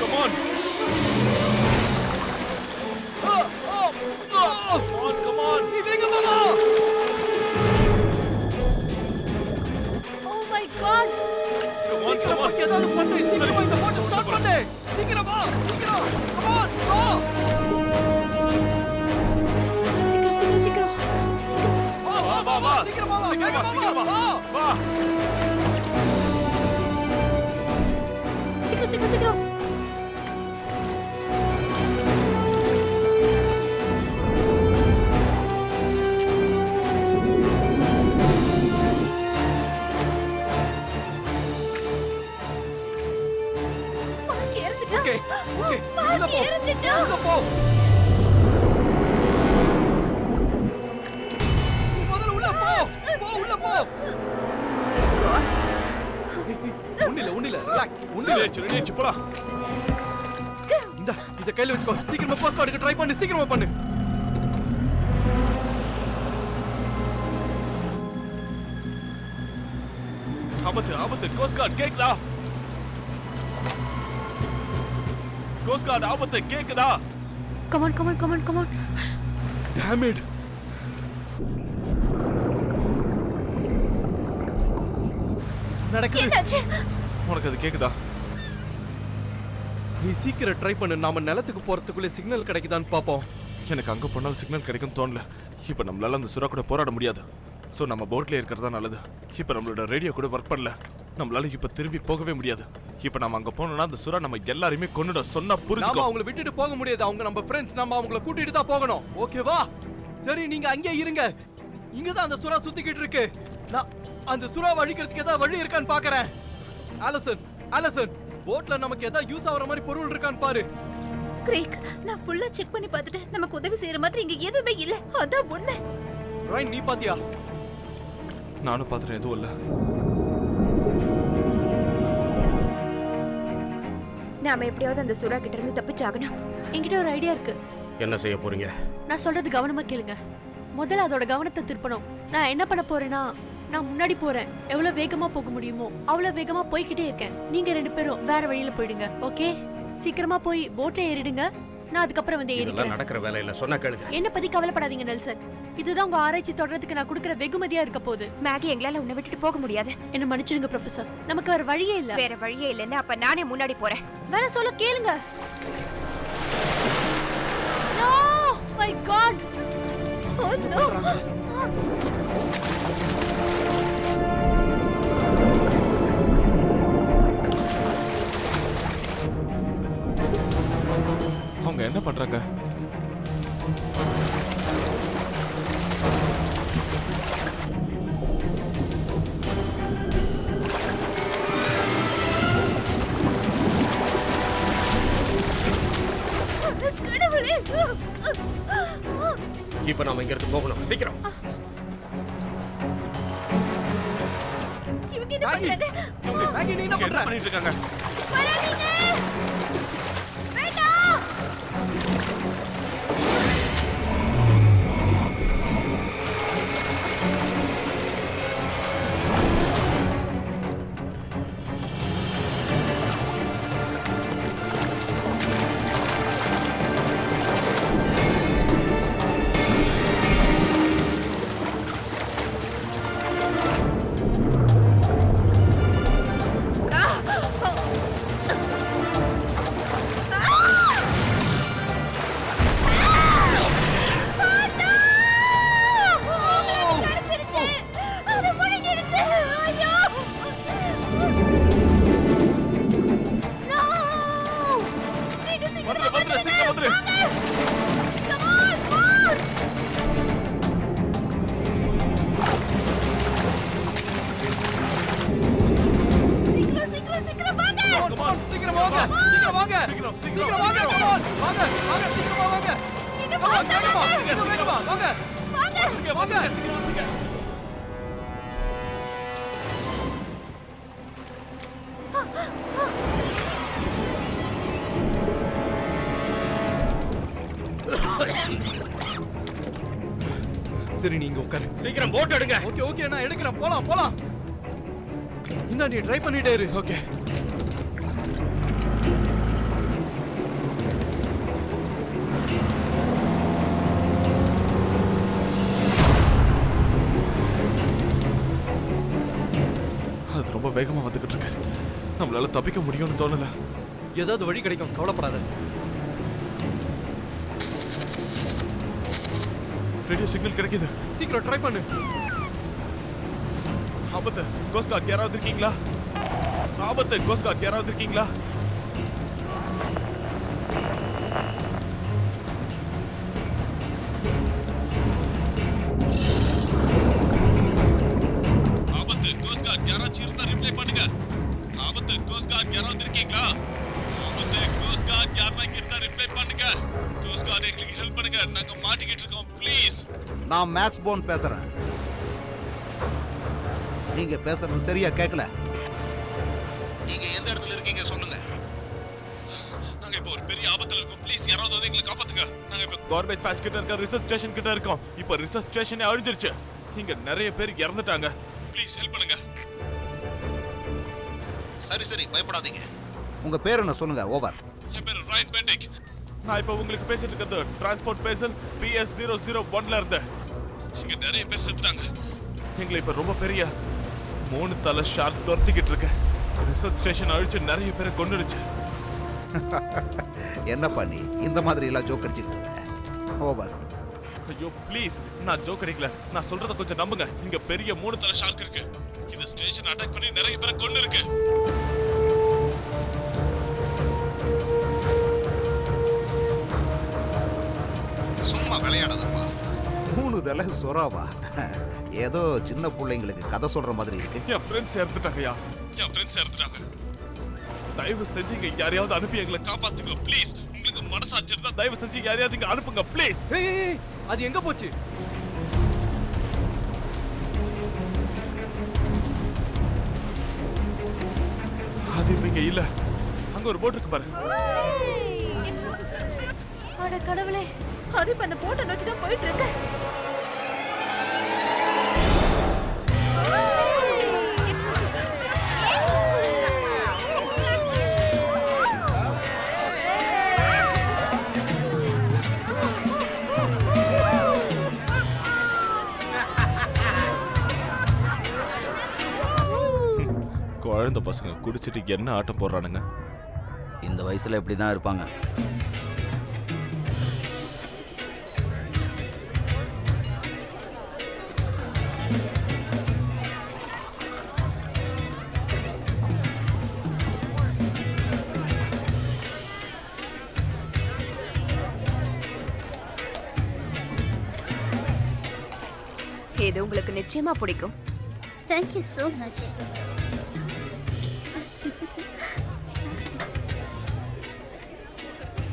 Come on. Come on. நீ வேகமா வா. Oh my God. சீக்கிரம் வா. ஏதாவது பண்ணு. சீக்கிரம் இந்த போட்டு ஸ்டார்ட் பண்ணு. சீக்கிரம் வா. கம் ஆன், வா. சீக்கிரம். வா. சீக்கிரம் வா. வா. சீக்கிரம். ஓகே. உள்ள போ. நீ முதல்ல உள்ள போ. உள்ள போ. ரெடி ஆச்சு போலாம். இந்த இத கையில வச்சுக்கோ. சீக்கிரமா போஸ்ட் கார்டுக்கு ட்ரை பண்ணு. சீக்கிரமா பண்ணு. ஆபத்து கோஸ்ட் கார்டு கேக்குதா? கோஸ்ட் கார்டு ஆபத்து கேக்குதா? Come on. Dam it. நடக்குது. உனக்கு அது கேக்குதா? நீ சீக்கிரம் ட்ரை பண்ணு. நாம நிலத்துக்கு போறதுக்குள்ள சிக்னல் கிடைக்குதான்னு பாப்போம். எனக்கு அங்க போனாலும் சிக்னல் கிடைக்கும் தோணல. இப்போ நம்மளால அந்த சுறா கூட போராட முடியாது. ஸோ நம்ம போட்ல இருக்கிறது தான் நல்லது. இப்போ நம்மளோட ரேடியோ கூட ஒர்க் பண்ணல. நம்மளால இப்போ திரும்பி போகவே முடியாது. இப்போ நம்ம அங்க போனோம்னா அந்த சுறா நம்ம எல்லாரையுமே கொன்னுடும். சொன்னா நாம புரிஞ்சுக்கோ. அவங்கள விட்டுட்டு போக முடியாது. அவங்க நம்ம ஃப்ரெண்ட்ஸ். நாம அவங்கள கூட்டிட்டு தான் போகணும். ஓகேவா? சரி, நீங்க அங்கேயே இருங்க. இங்க தான் அந்த சுறா சுத்திக்கிட்டு இருக்கு. நான் அந்த சுறாவை அழிக்கிறதுக்கு ஏதாவது வழி இருக்கான்னு பாக்குறேன். ஆலசன், போட்ல நமக்கு ஏதாவது யூஸ் ஆகுற மாதிரி பொருள் இருக்கான்னு பாரு. கிரேக், நான் ஃபுல்லா செக் பண்ணி பார்த்துட்டேன். நமக்கு உதவி செய்யற மாதிரி இங்க எதுவுமே இல்ல. அதான் உண்மை. ரைட், நீ பாத்தியா? நானும் பார்த்துட்டேன், எதுவும் இல்லை. நாம எப்படியாவது அந்த சுறா கிட்ட இருந்து தப்பிச்சாகணும். என்கிட்ட ஒரு ஐடியா இருக்கு. என்ன செய்ய போறீங்க? நான் சொல்றது கவனமா கேளுங்க. முதல்ல அதோட கவனத்தை திருப்பணும். நான் என்ன பண்ண போறேன்னா, நான் முன்னாடி போறேன். எவ்வளவு வேகமா போக முடியுமோ அவ்வளவு வேகமா போய்கிட்டே இருக்கேன். நீங்க 2 பேரும் வேற வழியில போயிடுங்க. ஓகே? சீக்கிரமா போய் போட்ல ஏறிடுங்க. நான் அதுக்கப்புறம் வந்து இதெல்லாம் ஏறிக்கிறேன். நடக்கிற வேலை இல்ல, சொன்னா கேளுங்க. என்ன பத்தி கவலைப்படாதீங்க நெல்சன். இதுதான் உங்க ஆராய்ச்சி தொடர்றதுக்கு நான் கொடுக்கிற வெகுமதியா இருக்க போகுது. மேகி, எங்களால உன்னை விட்டுட்டு போக முடியாது. என்ன மன்னிச்சிடுங்க ப்ரொஃபசர். நமக்கு வேற வழியே இல்ல. வேற வழியே இல்லைன்னா அப்ப நானே முன்னாடி போறேன். வேற சொல்ல கேளுங்க. No my God. Oh no. அவங்க என்ன பண்றாங்க? இப்ப நாம இங்க இருந்து போகணும். சீக்கிரம். இவங்க என்ன பண்றாங்க? மேகி, நீ என்ன இவங்க பண்ற? என்ன பண்ணிட்டு இருக்காங்க? வராதீங்க. வேண்டாம். வந்துரு, சீக்கிரம் வந்துரு. சீக்கிரம் வாங்க. Come on, சீக்கிரம் வாங்க. சீக்கிரம் வாங்க. சீக்கிரம் வாங்க. Come on. வாங்க, சீக்கிரமா வாங்க. Come on, வேகமா. வாங்க. வாங்க. சீக்கிரம் வந்துருங்க. சரி, நீங்க உட்காரு. சீக்கிரம் போட் எடுங்க. ஓகே, நான் எடுக்கிறேன். போலாம். இந்த நீ ட்ரை பண்ணிட்டே இரு. ஓகே. அது ரொம்ப வேகமா வந்துகிட்டு இருக்கு. நம்மளால தப்பிக்க முடியும்னு தோணல. ஏதாவது வழி கிடைக்கும், கவலைப்படாத. ரேடியோ சிக்னல் கிடைக்குது. சீக்கிரம் ட்ரை பண்ணு. ஆபத்து, கோஸ்ட் கார்டு யாராவது இருக்கீங்களா? ஆபத்து, கோஸ்ட் கார்டு யாராவது இருக்கீங்களா? ஆபத்து, கோஸ்ட் கார்டு யாராச்சும் இருந்தா ரிப்ளை பண்ணுங்க. ஆபத்து, கோஸ்ட் கார்டு யாராவது இருக்கீங்களா? ஆபத்து, கோஸ்ட் கார்டு யாராவது இருந்தா ரிப்ளை பண்ணுங்க. கோஸ்ட் கார்டு எங்களுக்கு ஹெல்ப் பண்ணுங்க. நாங்க மாட்டிக்கிட்டு இருக்கோம், ப்ளீஸ். நான் மேக்ஸ் போன் பேசுறேன். நீங்க பேசுறது சரியா கேட்கல. நீங்க எந்த இடத்துல இருக்கீங்க சொல்லுங்க. இப்போ ஒரு பெரிய ஆபத்துல இருக்கும். ப்ளீஸ் யாராவது வந்து எங்களை காப்பாத்துங்க. நாங்க இப்போ கார்பேஜ் பேட்ச் கிட்ட இருக்க ரிசர்ச் ஸ்டேஷன் கிட்ட இருக்கோம். இப்போ ரிசர்ச் ஸ்டேஷனே அழிஞ்சிருச்சு. இங்க நிறைய பேர் இறந்துட்டாங்க. ப்ளீஸ் ஹெல்ப் பண்ணுங்க. சரி சரி, பயப்படாதீங்க. உங்க பேர் என்ன சொல்லுங்க. ஓவர். என் பேர் ராயன் பெண்டிக். நான் இப்போ உங்களுக்கு பேசிட்டு இருக்கிறது டிரான்ஸ்போர்ட் பேசல் PS001ல இருந்து. இங்க நிறைய பேர் செத்துட்டாங்க. எங்களை இப்போ ரொம்ப பெரிய 3 தலை ஷார்க் துரத்திக்கிட்டு இருக்கு. ரிசர்ச் ஸ்டேஷன் அழிச்சு நிறைய பேரை கொன்னுடுச்சு. என்ன பண்ணி இந்த மாதிரி எல்லாம் ஜோக் அடிச்சுக்கிட்டு இருக்க? ஓவர். ஐயோ ப்ளீஸ், நான் ஜோக் அடிக்கல. நான் சொல்றத கொஞ்சம் நம்புங்க. இங்க பெரிய 3 தலை ஷார்க் இருக்கு. இந்த ஸ்டேஷன் அட்டாக் பண்ணி நிறைய பேரை கொன்னு இருக்கு. சும்மா விளையாடாதப்பா. 3 தலை சொராவா? ஏதோ சின்ன பிள்ளைங்களுக்கு கதை சொல்ற மாதிரி இருக்கு. என் ஃப்ரெண்ட்ஸ் இறந்துட்டாங்கயா. என் ஃப்ரெண்ட்ஸ் இறந்துட்டாங்க. தயவு செஞ்சு இங்க யாரையாவது அனுப்பி எங்களை காப்பாத்துங்க ப்ளீஸ். உங்களுக்கு மனசாட்சி இருந்தா தயவு செஞ்சு யாரையாவது இங்க அனுப்புங்க ப்ளீஸ். ஏய், அது எங்க போச்சு? அது இப்ப இங்க இல்ல. அங்க ஒரு போட் இருக்கு பாரு. அட கடவுளே, அது இப்ப அந்த போட்டை நோக்கி தான் போயிட்டு இருக்கு. குழந்தை பசங்க குடிச்சிட்டு என்ன ஆட்டம் போடுறானுங்க. இந்த வயசுல இப்படி தான் இருப்பாங்க. இது உங்களுக்கு நிச்சயமா பிடிக்கும். Thank you so much.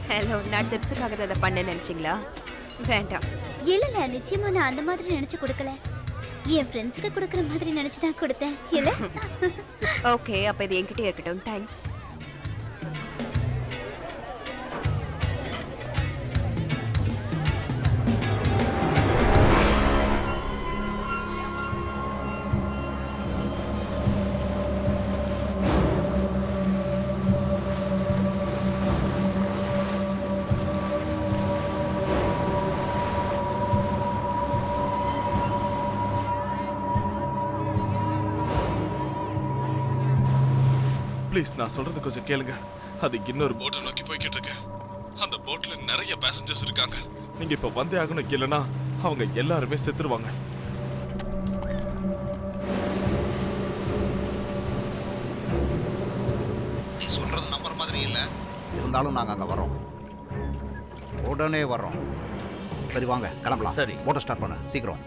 ஹலோ, நான் டிப்ஸுக்காக அதை பண்ண நினைச்சிங்களா? வேண்டாம். இல்ல நிச்சயமா நான் அந்த மாதிரி நினைச்சு கொடுக்கல. என் ஃப்ரெண்ட்ஸ்க்கு கொடுக்குற மாதிரி நினைச்சு தான் கொடுத்தேன். இல்ல ஓகே, அப்ப இது என்கிட்ட இருக்கட்டும். தேங்க்ஸ். ப்ளீஸ் நான் சொல்றது கொஞ்சம் கேளுங்க. அது இன்னொரு போட்டை நோக்கி போய்கிட்டு இருக்கு. அந்த போட்ல நிறைய பேசஞ்சர்ஸ் இருக்காங்க. நீங்க இப்ப வந்தே ஆகணும், இல்லைன்னா அவங்க எல்லாருமே செத்துருவாங்க. நீ சொல்றது நம்புற மாதிரி இல்ல. இருந்தாலும் நாங்க அங்க வரோம். உடனே வரோம். சரி வாங்க கிளம்பலாம். சரி. போட்டை ஸ்டார்ட் பண்ண சீக்கிரம்.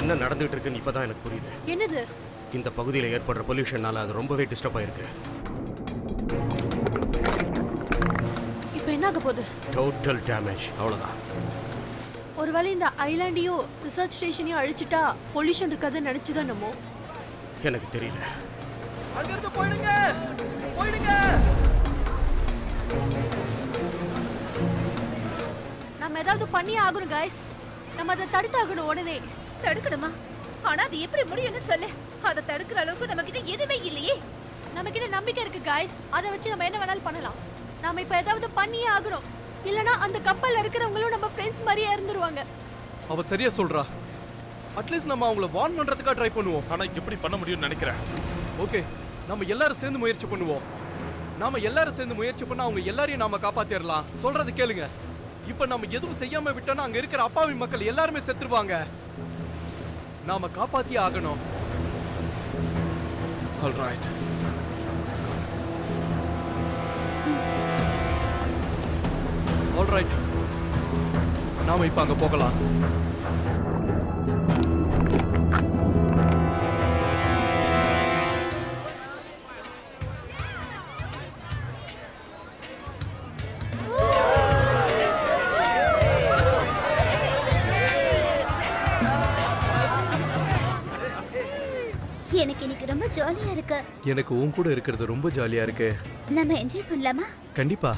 என்ன நடந்துகிட்டு இருக்குன்னு இப்பதான் எனக்கு புரியுது. என்னது? இந்த பகுதியில் ஏற்படுற பொல்யூஷனால அது ரொம்பவே டிஸ்டர்ப் ஆயிருக்கு. இப்போ என்ன ஆக போகுது? டோட்டல் டேமேஜ், அவ்வளோதான். ஒருவேளை இந்த ஐலாண்டையும் ரிசர்ச் ஸ்டேஷனையும் அழிச்சிட்டா பொல்யூஷன் இருக்காதுன்னு நினைச்சுதான் நம்ம. எனக்கு தெரியல. அங்கிருந்து போயிடுங்க, போயிடுங்க. நம்ம ஏதாவது பண்ணியே ஆகணும் கைஸ். நம்ம அதை தடுத்தாகணும் உடனே. தடுக்கணுமா? ஆனா அது எப்படி முடியும்னு சொல்லு. அதை தடுக்கிற அளவுக்கு நம்ம கிட்ட எதுவுமே இல்லையே. நம்ம கிட்ட நம்பிக்கை இருக்கு கைஸ். அதை வச்சு நம்ம என்ன வேணாலும் பண்ணலாம். நாம இப்ப ஏதாவது பண்ணியே ஆகணும். இல்லனா அந்த கப்பல்ல இருக்கிறவங்களும் நம்ம ஃப்ரெண்ட்ஸ் மாதிரியே இருந்துருவாங்க. அவ சரியா சொல்றா. அட்லீஸ்ட் நம்ம அவங்கள வார்ன் பண்றதுக்காக ட்ரை பண்ணுவோம். ஆனா எப்படி பண்ண முடியும்னு நினைக்கிறேன். ஓகே, நம்ம எல்லாரும் சேர்ந்து முயற்சி பண்ணுவோம். நாம எல்லாரும் சேர்ந்து முயற்சி பண்ணா அவங்க எல்லாரையும் நாம காப்பாத்திரலாம். சொல்றது கேளுங்க. இப்ப நம்ம எதுவும் செய்யாம விட்டோம்னா அங்க இருக்கிற அப்பாவி மக்கள் எல்லாருமே செத்துருவாங்க. நாம காப்பாத்தியே ஆகணும். All right. ஆல்ரைட், நாம இப்ப அங்க போகலாம். எனக்கு இன்னைக்கு ரொம்ப ஜாலியா இருக்கு. எனக்கு உன் கூட இருக்கிறது ரொம்ப ஜாலியா இருக்கு. நம்ம என்ஜாய் பண்ணலாமா? கண்டிப்பா.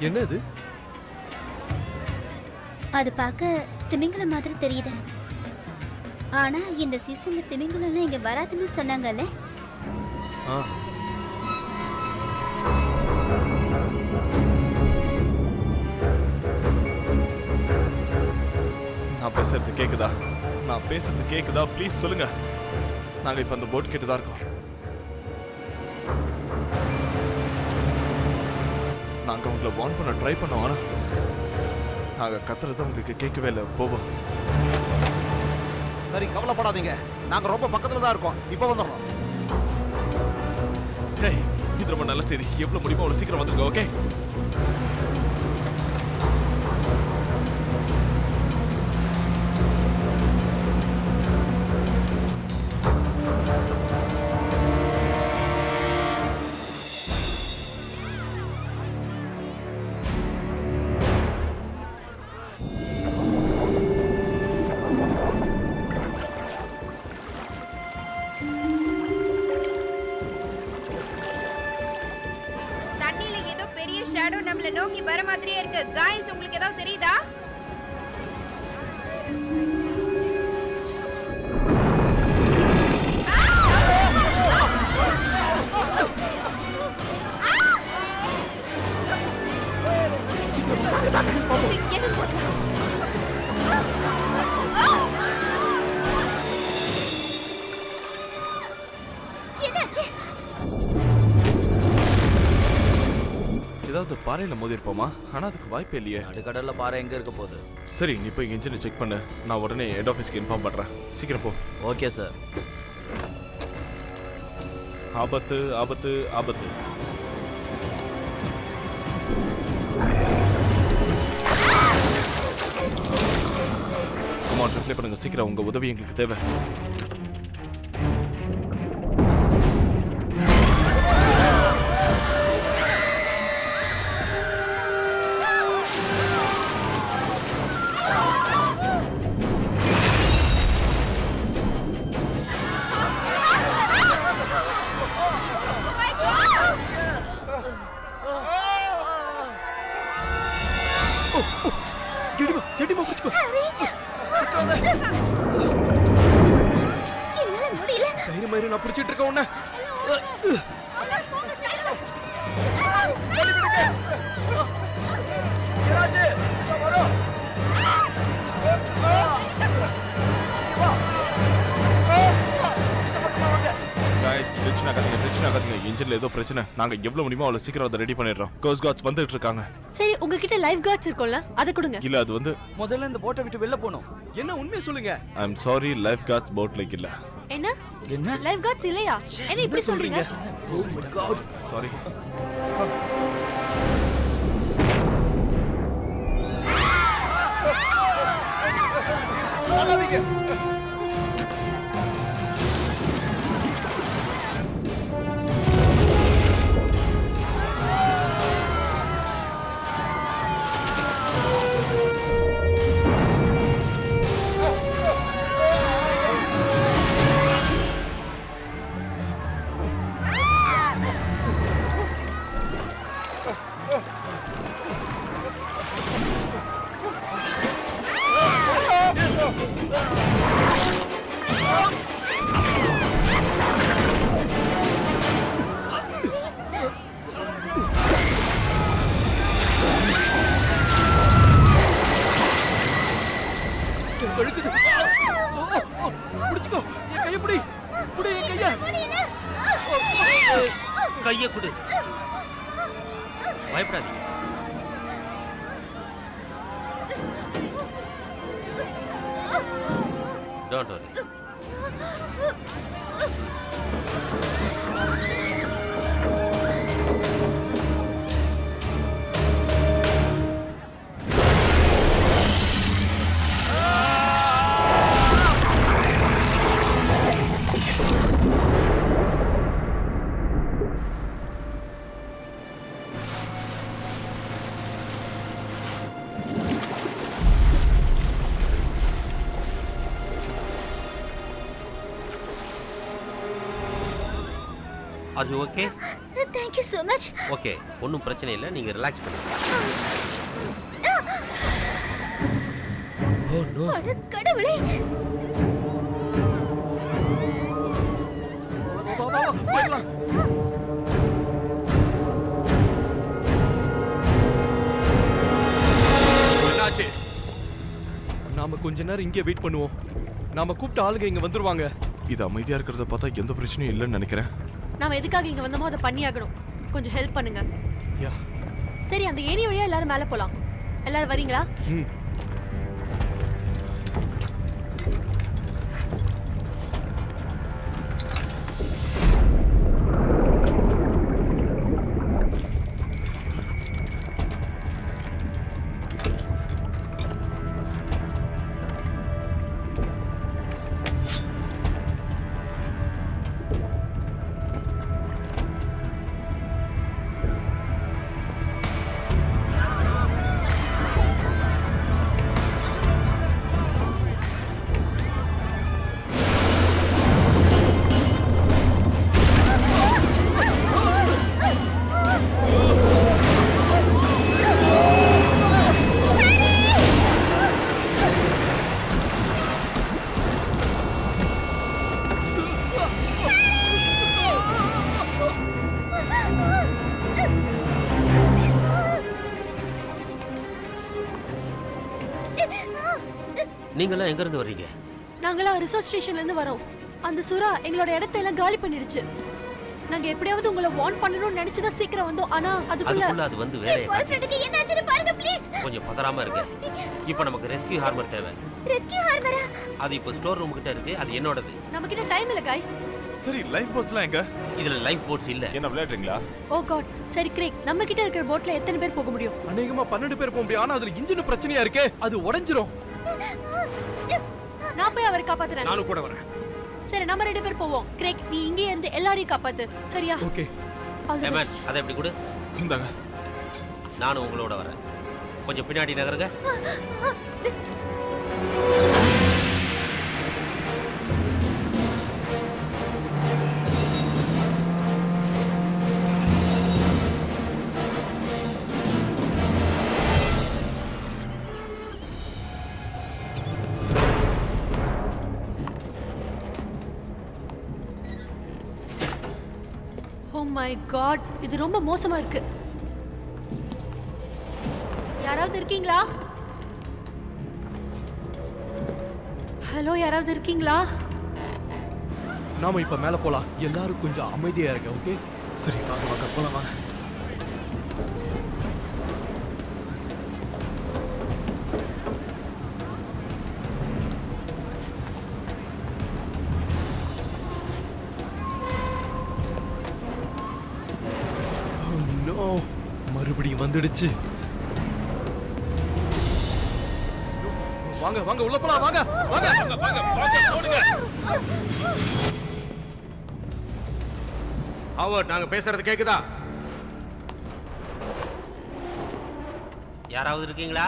என்ன இது? அது பார்க்க திமிங்கலம் மாதிரி தெரியுது. ஆனா இந்த சீசன்ல திமிங்கலம் இங்க வராதுன்னு சொன்னாங்கல்ல. நான் பேசுறது கேக்குதா? நான் பேசுறது கேக்குதா? ப்ளீஸ் சொல்லுங்க. நாங்க இப்ப அந்த போட் கிட்ட தான் இருக்கோம். நாங்க உங்களை வார்ன் பண்ண ட்ரை பண்ணோம், ஆனா நாங்க கத்துறது உங்களுக்கு கேட்கவே இல்லை. போவோம். சரி, கவலைப்படாதீங்க, நாங்க ரொம்ப பக்கத்துல தான் இருக்கோம். இப்போ வந்துடுறோம். டேய், இது ரொம்ப நல்ல செய்தி. எவ்வளவு முடியுமோ அவ்வளவு சீக்கிரம் வந்துருங்க. ஓகே? நம்மள நோக்கி வர மாதிரியே இருக்கு. गाइस, உங்களுக்கு ஏதாவது தெரியுதா? ஏதாவது பாறையில மோதி இருப்போமா? ஆனா அதுக்கு வாய்ப்பே இல்லையே. நடுக்கடல்ல பாறை எங்க இருக்க போகுது? சரி, நீ போய் இன்ஜினை செக் பண்ணு. நான் உடனே ஹெட் ஆஃபீஸ்க்கு இன்ஃபார்ம் பண்றேன். சீக்கிரம் போ. Okay sir. ஆபத்து, ஆபத்து, ஆபத்து. அம்மா, ரிப்ளை பண்ணுங்க சீக்கிரம். உங்க உதவி எங்களுக்கு தேவை. நான் பிடிச்சிட்டு இருக்க உன்ன. இன்ஜின்ல ஏதோ பிரச்சனை. நாங்க எவ்வளவு முடியுமோ அவ்வளவு சீக்கிரம் அதை ரெடி பண்ணிடுறோம். கோஸ்ட் கார்ட்ஸ் வந்துட்டு இருக்காங்க. சரி, உங்ககிட்ட லைஃப் கார்ட்ஸ் இருக்கும்ல, அதை கொடுங்க. இல்ல, அது வந்து முதல்ல இந்த போட்டை விட்டு வெளில போணும். என்ன உண்மையை சொல்லுங்க. I am sorry, life guards போட்ல இல்ல. என்ன? லைஃப் கார்ட்ஸ் இல்லையா? என்ன இப்படி சொல்றீங்க? Oh my God, sorry. கையை கொடு. பயப்படாதீங்க. Don't worry. Are you okay? Thank you so much. Okay, ஒன்றும் பிரச்சனை இல்லை, நீங்கள் ரிலாக்ஸ் பண்ணுங்க. Oh no. அட கடவுளே. வா வா வா போய்டலாம். என்னாச்சு? நாம கொஞ்ச நேரம் இங்கே வெயிட் பண்ணுவோம். நாம கூப்பிட்ட ஆளுங்க இங்க வந்துருவாங்க. இது அமைதியா இருக்கிறத பார்த்தா எந்த பிரச்சனையும் இல்லைன்னு நினைக்கிறேன். நாம எதுக்காக இங்க வந்தோமோ அதை பண்ணியாகணும். கொஞ்சம் ஹெல்ப் பண்ணுங்க. யா. சரி, அந்த ஏணி வழியா எல்லாரும் மேலே போலாம். எல்லாரும் வரீங்களா? நீங்களாம் எங்கேருந்து வர்றீங்க? நாங்களாம் ரிசர்ச் ஸ்டேஷன்ல இருந்து வரோம். அந்த சுறா எங்களோட இடத்தை எல்லாம் காலி பண்ணிடுச்சு. நாங்க எப்படியாவது உங்களை வார்ன் பண்ணணும்னு நினைச்சு தான் சீக்கிரம் வந்தோம். ஆனா அதுக்குள்ள அது வந்து வேற பாய் ஃப்ரெண்டுக்கு என்ன ஆச்சுன்னு பாருங்க ப்ளீஸ். கொஞ்சம் பதறாம இருங்க. இப்போ நமக்கு ரெஸ்கியூ ஹார்பர் தேவை. ரெஸ்கியூ ஹார்பரா? அது இப்போ ஸ்டோர் ரூம் கிட்ட இருக்கு. அது என்னோடது. நம்ம கிட்ட டைம் இல்ல गाइस. சரி, லைஃப் போட்ஸ்லாம் எங்க? இதுல லைஃப் போட்ஸ் இல்ல. என்ன விளையாடுறீங்களா? ஓ காட். சரி கிரேக், நம்ம கிட்ட இருக்கிற போட்ல எத்தனை பேர் போக முடியும்? அநேகமா 12 பேர் போக முடியும். ஆனா அதுல இன்ஜின் பிரச்சனையா இருக்கே, அது உடைஞ்சிரும். நான் போய் அவரை காப்பாத்துறேன். நானும் கூட வரேன். சரி, நம்ம 2 பேர் போவோம். கிரேக், நீ இங்கே இருந்து எல்லாரையும் காப்பாத்து. சரியா? Okay. All the Yemen, best. அதை எப்படி கொடு. இந்தாங்க. நானும் உங்களோட வரேன். கொஞ்சம் பின்னாடி நகருங்க. ஓ மை காட், இது ரொம்ப மோசமா இருக்கு. யாராவது இருக்கீங்களா? ஹலோ, யாராவது இருக்கீங்களா? நாம இப்ப மேல போலாம். எல்லாரும் கொஞ்சம் அமைதியா இருங்க. ஓகே? சரி, வாங்க வாங்க போலாம் வாங்க. நோ, மறுபடியும் வந்துடுச்சு. வாங்க வாங்க உள்ள போலாம். வாங்க வாங்க ஓடுங்க. ஹாவர்ட், நாங்க பேசுறது கேக்குதா? யாராவது இருக்கீங்களா?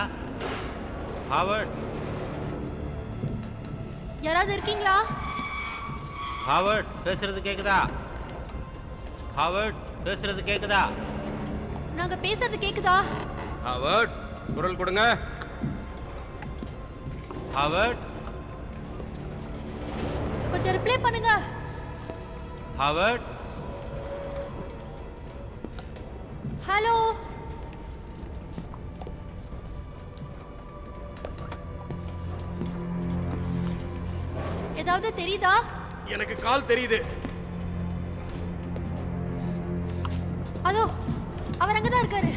ஹாவர்ட், யாராவது இருக்கீங்களா? ஹாவர்ட், பேசுறது கேக்குதா? ஹாவர்ட், பேசுறது கேக்குதா? நாங்க பேசுறது கேக்குதா? ஹாவர்ட், குரல் கொடுங்க. ஹாவர்ட், கொஞ்சம் ரிப்ளை பண்ணுங்க. Howard, hello. ஏதாவது தெரியுதா? எனக்கு கால் தெரியுது. அவர் அங்கதான் இருக்காரு.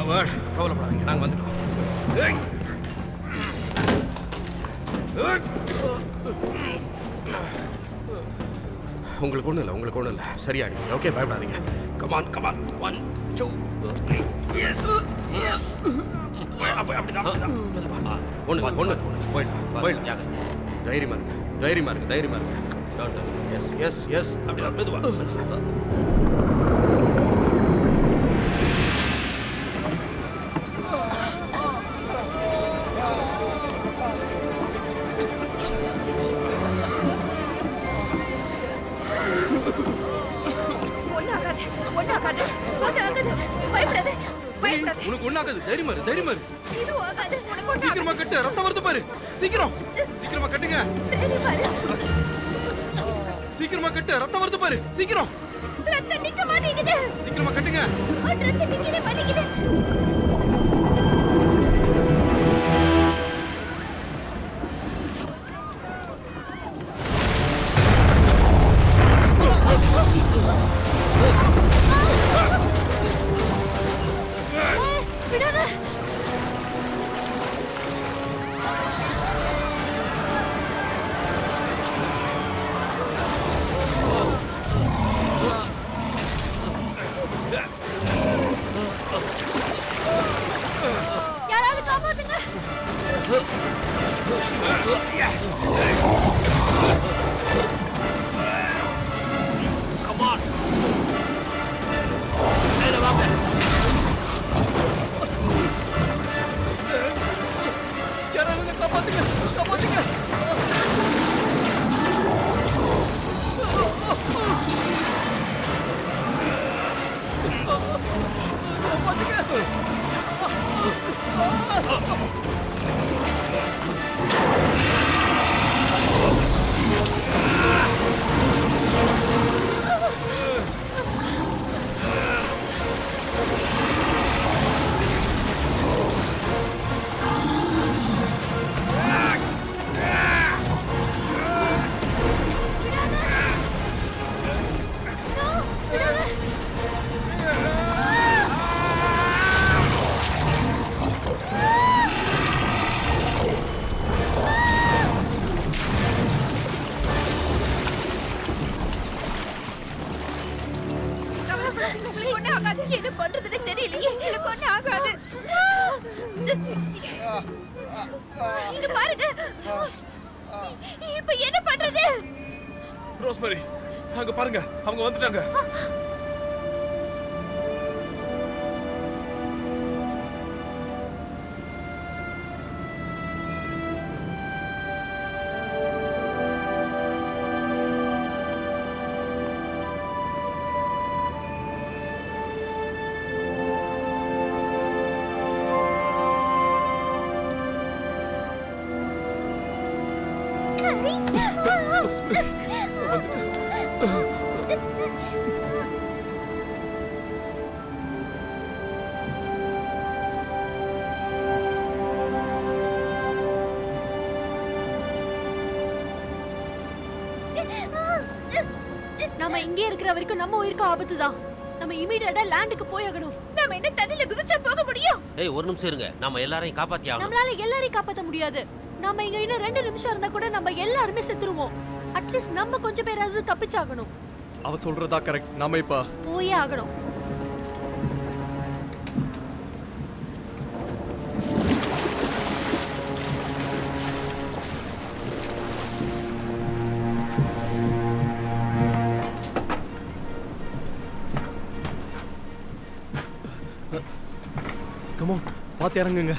அவர் கவலைப்படாதீங்க, நாங்க வந்துட்டோம். உங்களுக்கு ஒண்ணும் இல்லை சரியாயிடுங்க. ஓகே, பயப்படாதீங்க. கமான் 1 2 3 எஸ் அப்படிதான் ஒண்ணு போயிடலாம். தைரியமா இருங்க. எஸ் அப்படிதான் மெதுவா. உனக்கு ஒண்ணாகாது. தைரியமா இரு. சீக்கிரமா கட்டு, ரத்தம் வருது பாரு. சீக்கிரமா கட்டுங்க. சீக்கிரமா கட்டு, ரத்தம் வருது பாரு. சீக்கிரமா கட்டுங்க. யாராவது காப்பாத்துங்க. யாராவது காப்பாத்துங்க. என்ன பண்றதுன்னு தெரியலையே. எனக்கு ஒண்ணு ஆகாது. இங்க பாருங்க. இப்ப என்ன பண்றது? ரோஸ்மேரி, அங்க பாருங்க, அவங்க வந்துட்டாங்க. நம்ம இங்கே இருக்கிற வரைக்கும் நம்ம உயிருக்கு ஆபத்து தான். நம்ம இமிடியேட்டா லேண்டுக்கு போயாகணும். நாம என்ன தண்ணில குதிச்சா போக முடியும்? ஏய், ஒரு நிமிஷம் இருங்க, நாம எல்லாரையும் காப்பாத்தி ஆகணும். நம்மளால எல்லாரையும் காப்பாத்த முடியாது. நம்ம இங்க இன்னும் 2 நிமிஷம் இருந்தா கூட நம்ம எல்லாருமே செத்துருவோம். அட்லீஸ்ட் நம்ம கொஞ்சம் பேராவது தப்பிச்சாகணும். அவ சொல்றதா கரெக்ட். நாம இப்ப போயே ஆகணும். கமோன், பார்த்து இறங்குங்க.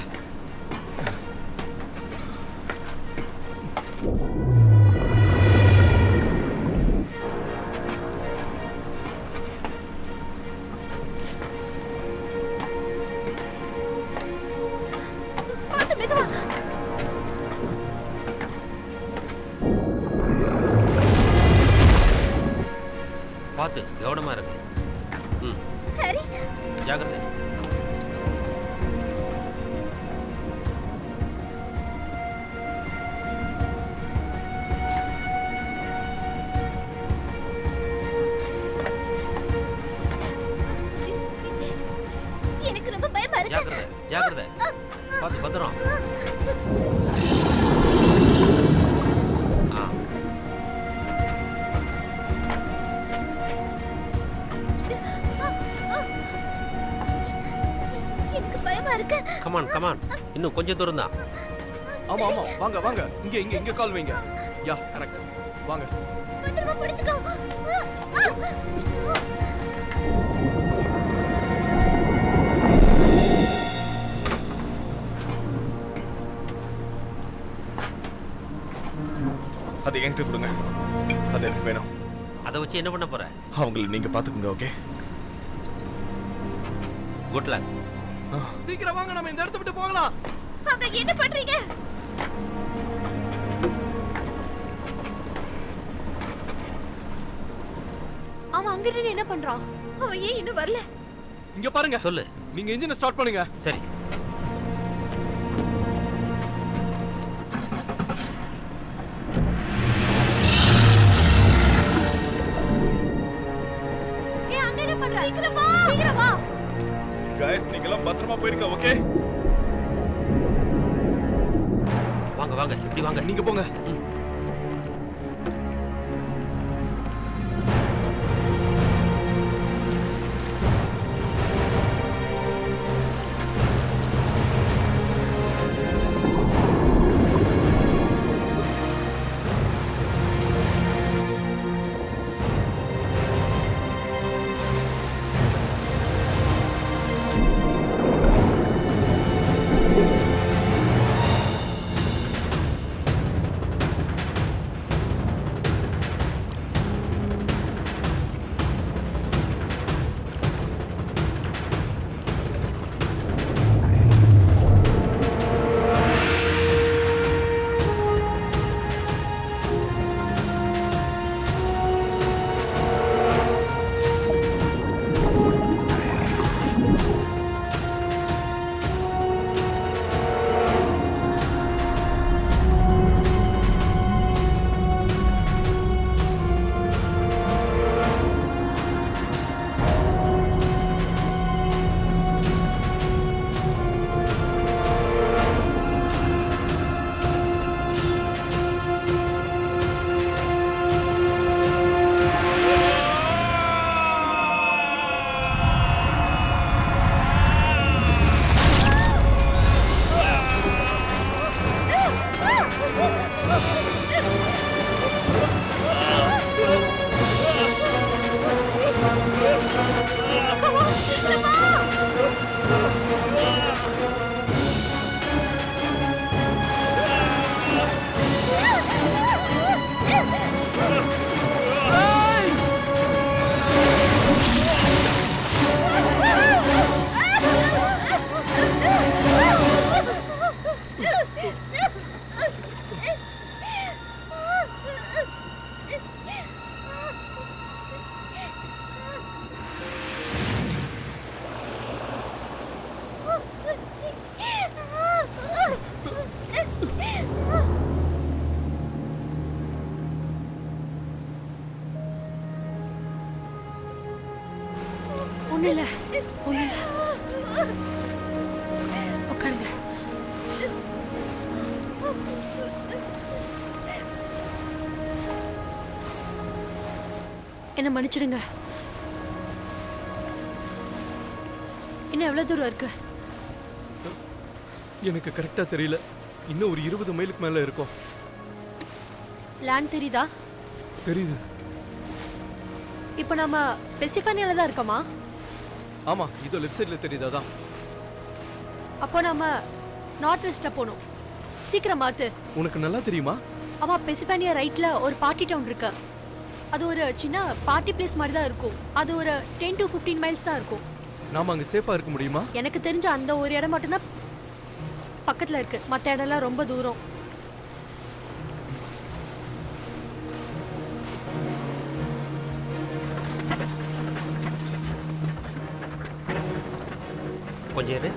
பார்த்து கவனமா இருக்கு. ஜாகிரதை. ஜாக்கிரதை ஜாக்கிரதை, பார்த்து பத்திரம். ஆ எனக்கு பயமா இருக்கு. கமான் கமான், இன்னும் கொஞ்சம் தூரம் தான். ஆமா ஆமா, வாங்க வாங்க, இங்க இங்க இங்க கால் வைங்க. யா கரெக்ட், வாங்க. பத்திரமா பிடிச்சுக்கோ. அதை என்கிட்ட கொடுங்க, அது எனக்கு வேணும். அதை வச்சு என்ன பண்ண போற? அவங்கள நீங்க பாத்துக்கோங்க. Okay, good luck. சீக்கிரம் வாங்க, நம்ம இந்த இடத்தை விட்டு போகலாம். அங்க என்ன பண்றீங்க? அவன் அங்க இருந்து என்ன பண்றான்? அவன் ஏன் இன்னும் வரல? இங்க பாருங்க, சொல்லு. நீங்க இன்ஜினை ஸ்டார்ட் பண்ணுங்க. சரி. ஏய் அங்க என்ன பண்ற? சீக்கிரம் வா, சீக்கிரம் வா. गाइस நீங்கலாம் பத்திரமா போயிருங்க. ஓகே, வாங்க வாங்க, இப்படி வாங்க. நீங்க போங்க. ஒண்ணு இல்ல, ஒண்ணு இல்ல. உட்காருங்க. என்ன மன்னிச்சிடுங்க. இன்னும் எவ்வளவு தூரம் இருக்கு? எனக்கு கரெக்டா தெரியல, இன்னும் ஒரு 20 மைலுக்கு மேல இருக்கும். லேண்ட் தெரியுதா? தெரியுது. இப்போ நம்ம பெசிஃபானியால தான் இருக்கோமா? ஆமா, இதோ லெஃப்ட் சைடுல தெரியுதாதான். அப்போ நம்ம நார்த் வெஸ்ட்ல போகணும். சீக்கிரம் மாத்து. உனக்கு நல்லா தெரியுமா? ஆமா, பெசிஃபானியா ரைட்ல ஒரு பார்ட்டி டவுன் இருக்கு. அது ஒரு சின்ன பார்ட்டி பிளேஸ் மாதிரி தான் இருக்கும். அது ஒரு 10 to 15 மைல்ஸ் தான் இருக்கும். நாம அங்க சேஃபா இருக்க முடியுமா? எனக்கு தெரிஞ்ச அந்த ஒரு இடம் மட்டும்தான் பக்கத்துல இருக்கு. மற்ற இடம்லாம் ரொம்ப தூரம். கொஞ்சம் இரு.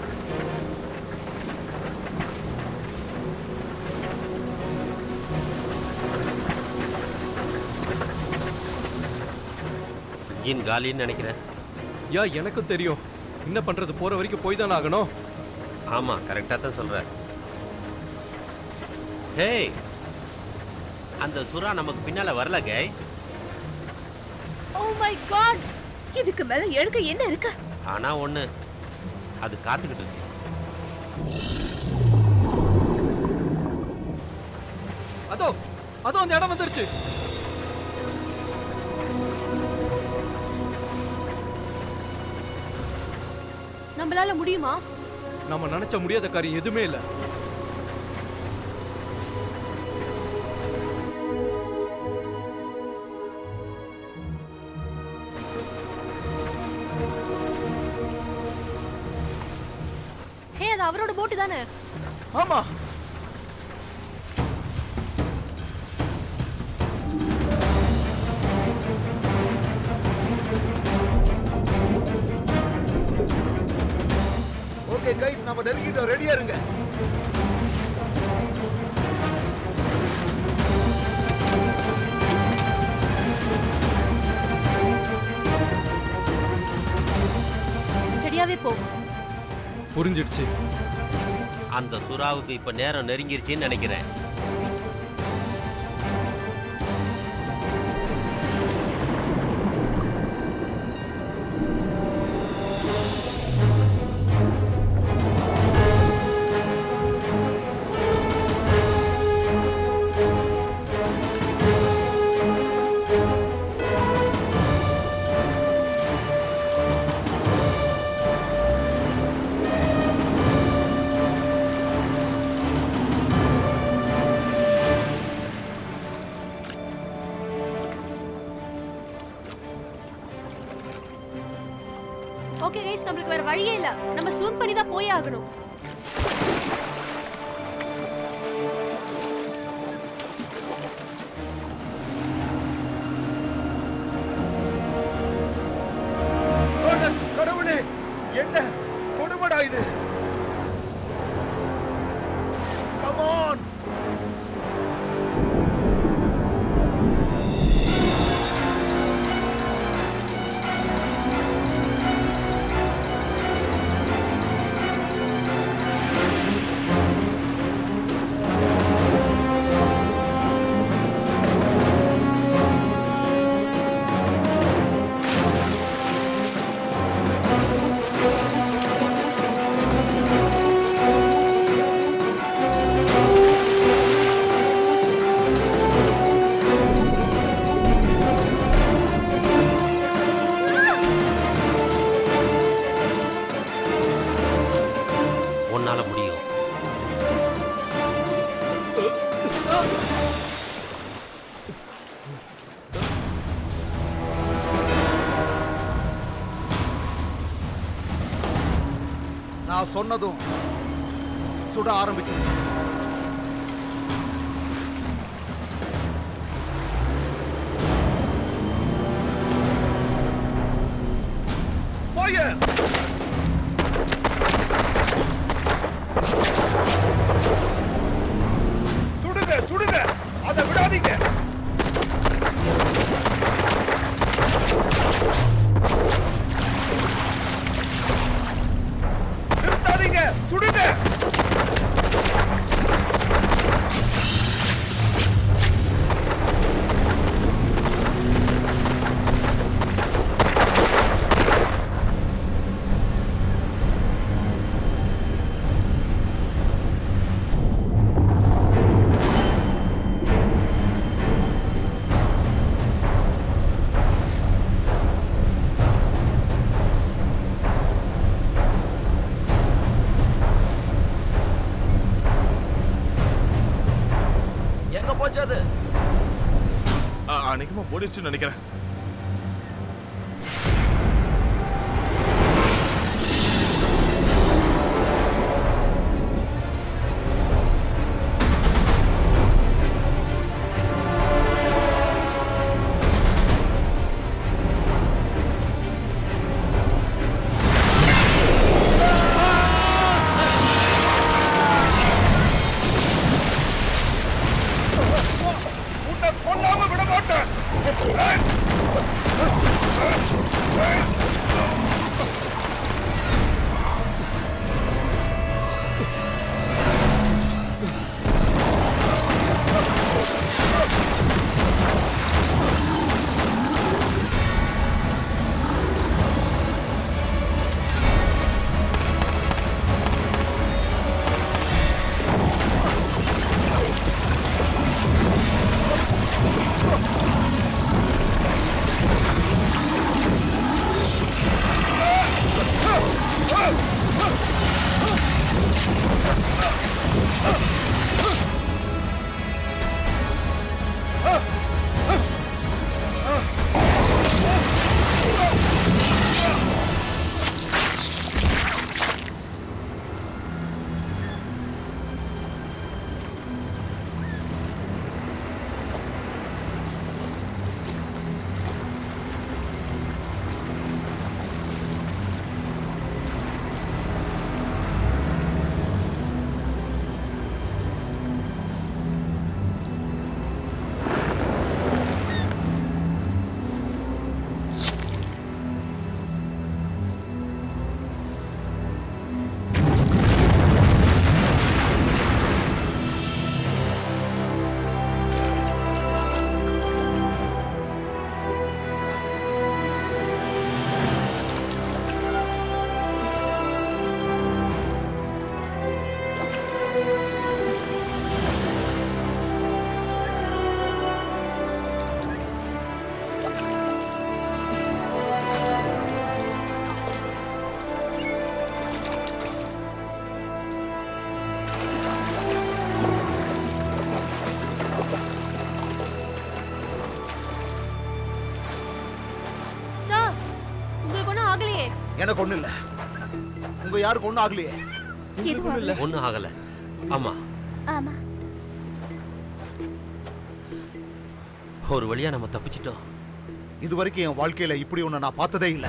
இன் காலின்னு நினைக்கிறேன். யா எனக்கும் தெரியும். என்ன பண்றது, போற வரைக்கும் போய் தானே ஆகணும். ஆமாம், கரெக்டாக தான் சொல்கிற. ஹேய், அந்த சுறா நமக்கு பின்னால் வரல கை. ஓ மை காட், இதுக்கு மேல எழுக்க என்ன இருக்கு? ஆனால் ஒன்று, அது காத்துக்கிட்டு இருக்கு. அதோ அதோ அந்த இடம் வந்துருச்சு. நம்மளால முடியுமா? நம்ம நினைச்ச முடியாத காரியம் எதுவுமே இல்ல. ஹே, அது அவரோட போட்டு தானே? ஆமா, ஓகே கைஸ், நம்ம நெருங்கிட்டோம், ரெடியா இருங்க. ஸ்டடியாவே போ. புரிஞ்சிடுச்சு. அந்த சுறாவுக்கு இப்போ நேரம் நெருங்கிருச்சுன்னு நினைக்கிறேன். ஓகே கைஸ், நம்மளுக்கு வேற வழியே இல்ல. நம்ம ஸ்விம் பண்ணி தான் போய் ஆகணும். கடவுளே, என்ன கொடுமடா இது. Come on. உன்னால முடியும். நான் சொன்னதும் சுட ஆரம்பிச்சு. Fire! சுடுங்க சுடுங்க, அதை விடாதீங்க. நிறுத்தாதீங்க, சுடுங்க. எங்க போச்சு அது? அன்னைக்குமா போடிச்சுன்னு நினைக்கிறேன். உன்னை கொல்லாம விட மாட்டேன். எனக்கு ஒண்ணும் இல்ல. உங்க யாருக்கு ஒண்ணும் ஆகலையே? எதுவும் இல்ல. ஒன்றும் ஆகலை. ஆமாம், ஆமா. ஒரு வழியா நம்ம தப்பிச்சிட்டோம். இது வரைக்கும் என் வாழ்க்கையில இப்படி ஒண்ணு நான் பார்த்ததே இல்ல.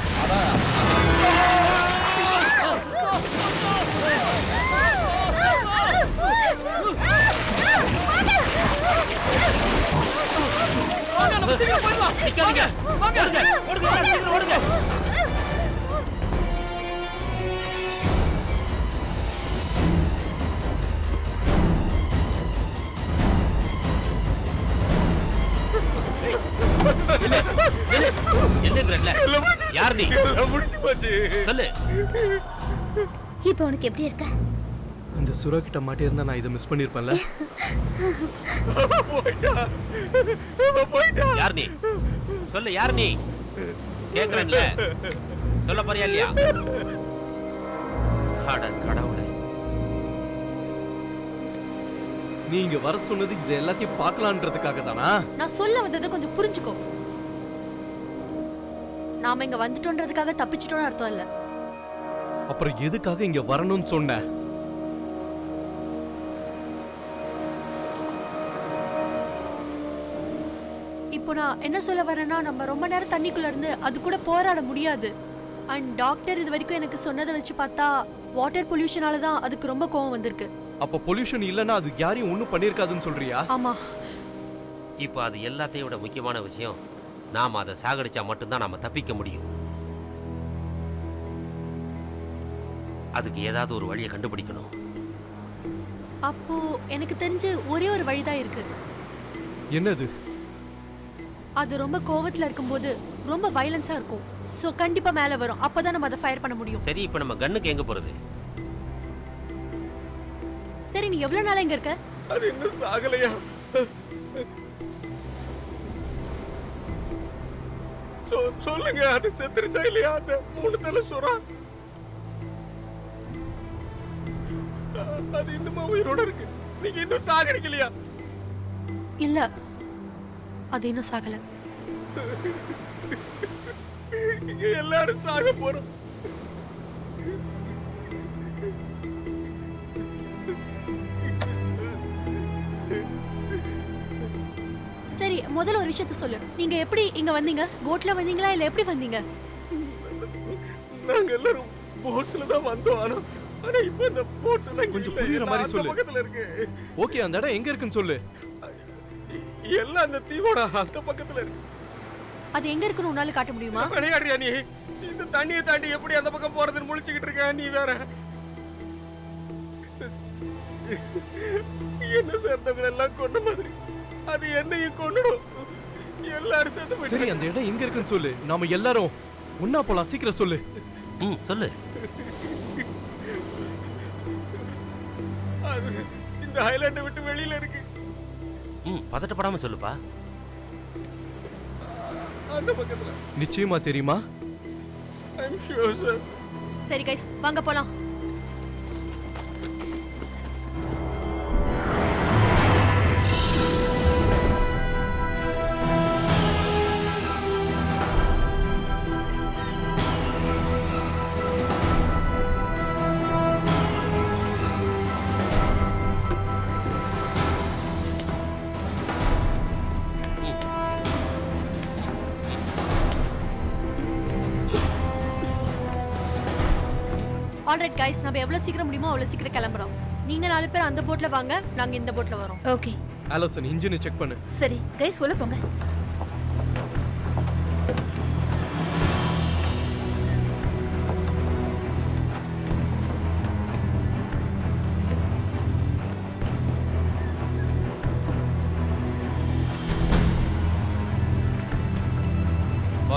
வாங்க, நம்ம சீக்கிரம் போயிடலாம். நிக்காதீங்க. வாங்க. ஓடுங்க, சீக்கிரம் ஓடுங்க. என்னங்கறல? யார் நீ? முடிஞ்சு போச்சு. சொல்லு. இப்போ உனக்கு எப்படி இருக்க? அந்த சுறா கிட்ட மாட்டியிருந்தா நான் இதை மிஸ் பண்ணிருப்பேன்ல. யார் நீ? சொல்லு, யார் நீ? கேக்குறேன்ல. சொல்ல போறியா இல்லையா? அட கடவுளே. நீ இங்க வர சொன்னது இது எல்லாத்தையும் பார்க்கலான்றதுக்காக தானா? நான் சொல்ல வந்ததை கொஞ்சம் புரிஞ்சுக்கோ. நாம இங்க வந்துட்டோன்றதுக்காக தப்பிச்சிட்டோம்னு அர்த்தம் இல்ல. அப்புறம் எதுக்காக இங்க வரணும்னு சொன்ன? இப்போ நான் என்ன சொல்ல வரேன்னா, நம்ம ரொம்ப நேரம் தண்ணிக்குள்ள இருந்து அது கூட போராட முடியாது. அண்ட் டாக்டர் இது வரைக்கும் எனக்கு சொன்னதை வச்சு பார்த்தா வாட்டர் பொல்யூஷனால தான் அதுக்கு ரொம்ப கோவம் வந்திருக்கு. அப்ப பொல்யூஷன் இல்லைன்னா அது யாரையும் ஒண்ணும் பண்ணிருக்காதுன்னு சொல்றியா? ஆமா. இப்போ அது எல்லாத்தையும் விட முக்கியமான விஷயம், நாம அதை சாகடிச்சா மட்டும்தான் நாம தப்பிக்க முடியும். அதுக்கு ஏதாவது ஒரு வழியை கண்டுபிடிக்கணும். அப்போ எனக்கு தெரிஞ்சு ஒரே ஒரு வழிதான் இருக்கு. என்னது? அது ரொம்ப கோவத்துல இருக்கும்போது ரொம்ப வயலன்ஸா இருக்கும். சோ கண்டிப்பா மேல வரும். அப்பதான் நம்ம அதை ஃபயர் பண்ண முடியும். சரி, இப்போ நம்ம கன்னுக்கு எங்க போறது? சரி, நீ எவ்வளவு நாளா இங்க இருக்க? அது இன்னும் சாகலையா? சொல்லுங்க, அது செத்துருச்சா இல்லையா? அந்த 3 தலை சுறா அது இன்னுமா உயிரோட இருக்கு? நீங்க இன்னும் சாகடிக்கலையா? இல்ல, அது இன்னும் சாகல. இங்க எல்லாரும் சாக போறோம். சரி, முதல்ல ஒரு விஷயத்த சொல்லு. நீங்க எப்படி இங்க வந்தீங்க? போட்ல வந்தீங்களா இல்ல எப்படி வந்தீங்க? நாங்க எல்லாரும் போட்ஸ்ல தான் வந்தோம். ஆனா இப்போ இந்த போட்ஸ் எல்லாம் கொஞ்சம் புரியுற மாதிரி சொல்லு. பக்கத்துல இருக்கு. ஓகே, அந்த இடம் எங்க இருக்குன்னு சொல்லு. எல்லாம் அந்த தீவோட அந்த பக்கத்துல இருக்கு. அது எங்க இருக்குன்னு உன்னால காட்ட முடியுமா? விளையாடுறியா நீ? இந்த தண்ணியை தாண்டி எப்படி அந்த பக்கம் போறதுன்னு முழிச்சுக்கிட்டு இருக்க நீ வேற. என்ன சேர்ந்தவங்க எல்லாம் கொன்ன மாதிரி அது என்னையும் கொன்னுடும். எல்லாரும் சேர்ந்து போயிட்டு. சரி, அந்த இடம் எங்க இருக்குன்னு சொல்லு. நாம எல்லாரும் ஒண்ணா போலாம். சீக்கிரம் சொல்லு. சொல்லு. அது இந்த ஐலாண்டை விட்டு வெளியில இருக்கு. பதட்டப்படாம சொல்லுப்பா. அந்த பக்கத்துல. நிச்சயமா தெரியுமா? I'm sure, sir. சரி கைஸ், வாங்க போலாம். ஆல்ரைட் கைஸ், நம்ம எவ்வளவு சீக்கிரம் முடியுமோ அவ்வளவு சீக்கிரம் கிளம்புறோம். நீங்க 4 பேர் அந்த போட்ல வாங்க, நாங்க இந்த போட்ல வரோம். ஓகே. ஆலோசன், இன்ஜினை செக் பண்ணு. சரி கைஸ், உள்ள போங்க.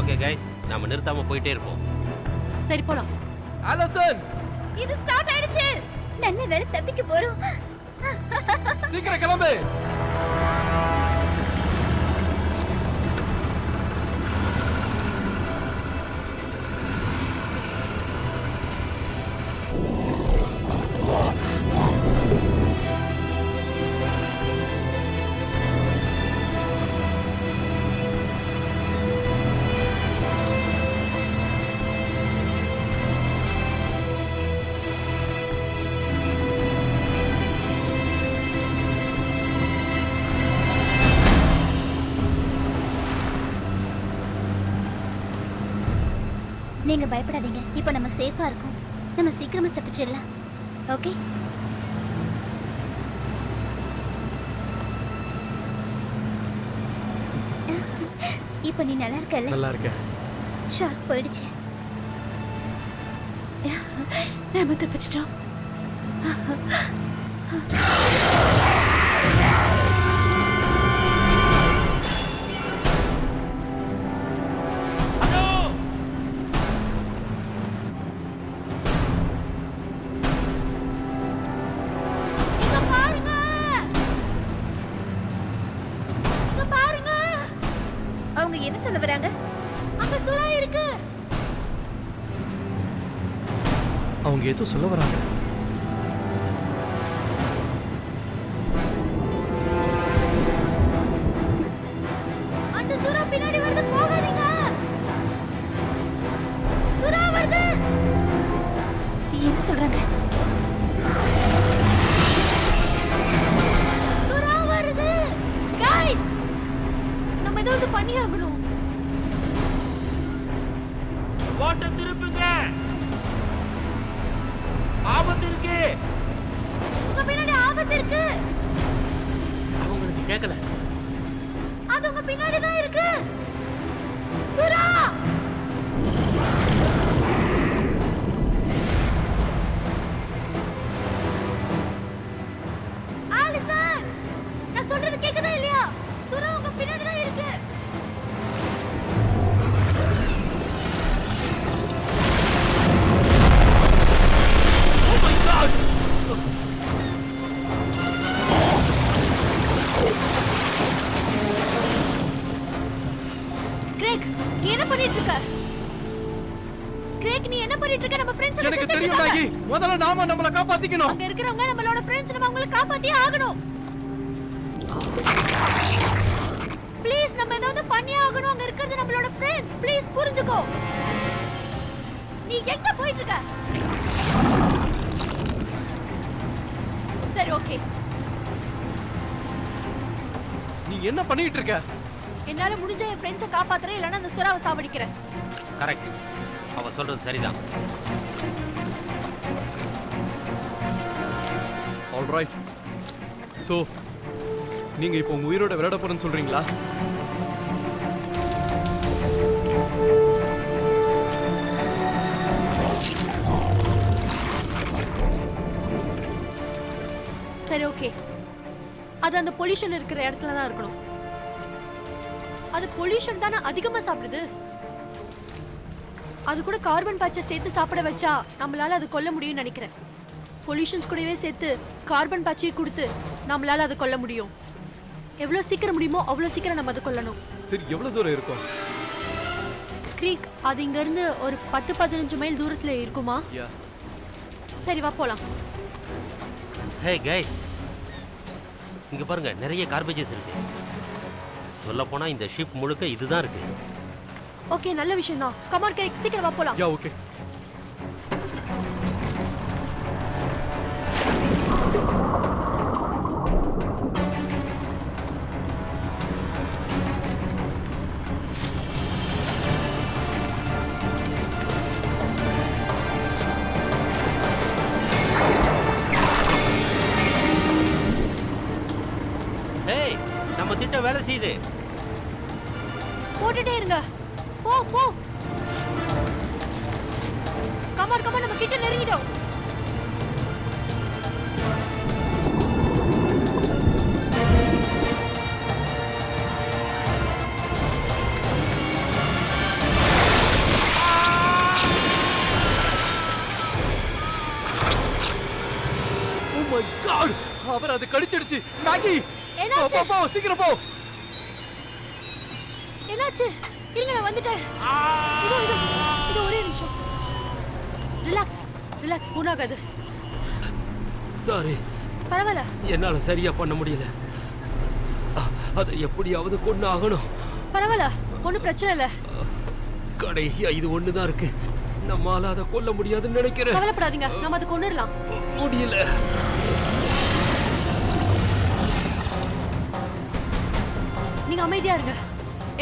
ஓகே கைஸ், நாம நிறுத்தாம போயிட்டே இருப்போம். சரி போலாம். ஆலோசன், இது ஸ்டார்ட் ஆயிடுச்சு. நல்ல வேளை தப்பிக்க போறோம். சீக்கிரம் கிளம்பு. நீங்க பயப்படாதீங்க. இப்போ நம்ம சேஃபா இருக்கோம். நம்ம சீக்கிரமா தப்பிச்சிடலாம். ஓகே? இப்போ நீ நல்லா இருக்கல? நல்லா இருக்கேன். ஷார்க் போயிடுச்சு. நம்ம தப்பிச்சிட்டோம். அவங்க என்ன சொல்ல வராங்க? அங்க சுறா இருக்கு. அவங்க ஏதோ சொல்ல வராங்க. அந்த சுறா பின்னாடி வருது, போகாதீங்க. சுறா வருது. என்ன சொல்றாங்க? சுறா வருது. गाइस, நம்ம ஏதாவது பண்ணி ஆகணும். ஓட்ட திருப்புங்க, ஆபத்து இருக்கு. உங்க பின்னாடி ஆபத்து இருக்கு. அவங்களுக்கு கேட்கல. அது உங்க பின்னாடி தான் இருக்கு. சுறா! ஆலிசன், நான் சொல்றது கேக்குதா இல்லையா? சுறா உங்க பின்னாடி தான் இருக்கு. கிரேக், நீ என்ன பண்ணிட்டு இருக்க? கிரேக், நீ என்ன பண்ணிட்டு இருக்க? நம்ம ஃப்ரெண்ட்ஸ் எனக்கு தெரியும் மேகி. முதல்ல நாம நம்மள காப்பாத்திக்கணும். அங்க இருக்கிறவங்க நம்மளோட ஃப்ரெண்ட்ஸ், நம்ம அவங்கள காப்பாத்தியே ஆகணும். ப்ளீஸ், நம்ம ஏதாவது பண்ணியே ஆகணும். அங்க இருக்கிறது நம்மளோட ஃப்ரெண்ட்ஸ். ப்ளீஸ் புரிஞ்சுக்கோ. நீ எங்க போயிட்டு இருக்க? சரி, ஓகே. நீ என்ன பண்ணிட்டு இருக்க? என்னால முடிஞ்ச என் ஃப்ரெண்ட்ஸை காப்பாத்துறேன், இல்லைன்னா அந்த சுறாவை சாவடிக்கிறேன். கரெக்ட், அவ சொல்றது சரிதான். ஆல்ரைட். சோ நீங்க இப்போ உங்க உயிரோட விளையாட போறேன்னு சொல்றீங்களா? சரி, ஓகே. அது அந்த பொல்யூஷன் இருக்கிற இடத்துல தான் இருக்கணும். அது பொல்யூஷன் தானே அதிகமா சாப்பிடுது. அது கூட கார்பன் பேட்சை சேர்த்து சாப்பிட வச்சா நம்மளால அது கொல்ல முடியும்னு நினைக்கிறேன். பொல்யூஷன்ஸ் கூடவே சேர்த்து கார்பன் பேட்சையை கொடுத்து நம்மளால அது கொல்ல முடியும். எவ்வளோ சீக்கிரம் முடியுமோ அவ்வளோ சீக்கிரம் நம்ம அதை கொல்லணும். சரி, எவ்வளவு தூரம் இருக்கும்? க்ரீக் அது இங்க இருந்து ஒரு 10-15 மைல் தூரத்துல இருக்குமா? சரி, வா போலாம். ஹே கைஸ், இங்க பாருங்க, நிறைய கார்பேஜஸ் இருக்கு. சொல்ல போனா இந்த ஷிப் முழுக்க இதுதான் இருக்கு. ஓகே, நல்ல விஷயம் தான். கமான் க்ரீக், சீக்கிரம் வா போலாம். யா, ஓகே. நம்ம திட்டம் வேலை செய்யுது. போட்டுட்டே இருங்க. போ போ. கமான் கமான், நம்ம கிட்ட நெருங்கிட்டோம். ஓ மை காட், அவர் அது கடிச்சிடுச்சு. மேகி, என்னாச்சு? போ, சீக்கிரம் போ. என்னாச்சு? இருங்க, நான் வந்துட்டேன். இது ஒரே நிமிஷம். Relax relax, ஒன்றாகாது. சாரி, பரவாயில்ல. என்னால சரியா பண்ண முடியல. அதை எப்படியாவது கொண்டு ஆகணும். பரவாயில்ல, ஒன்றும் பிரச்சனை இல்லை. கடைசியா இது ஒண்ணுதான் இருக்கு. நம்மால அதை கொல்ல முடியாதுன்னு நினைக்கிறேன். கவலைப்படாதீங்க, நம்ம அதை கொண்டுடலாம். முடியல. நீங்க அமைதியா இருங்க.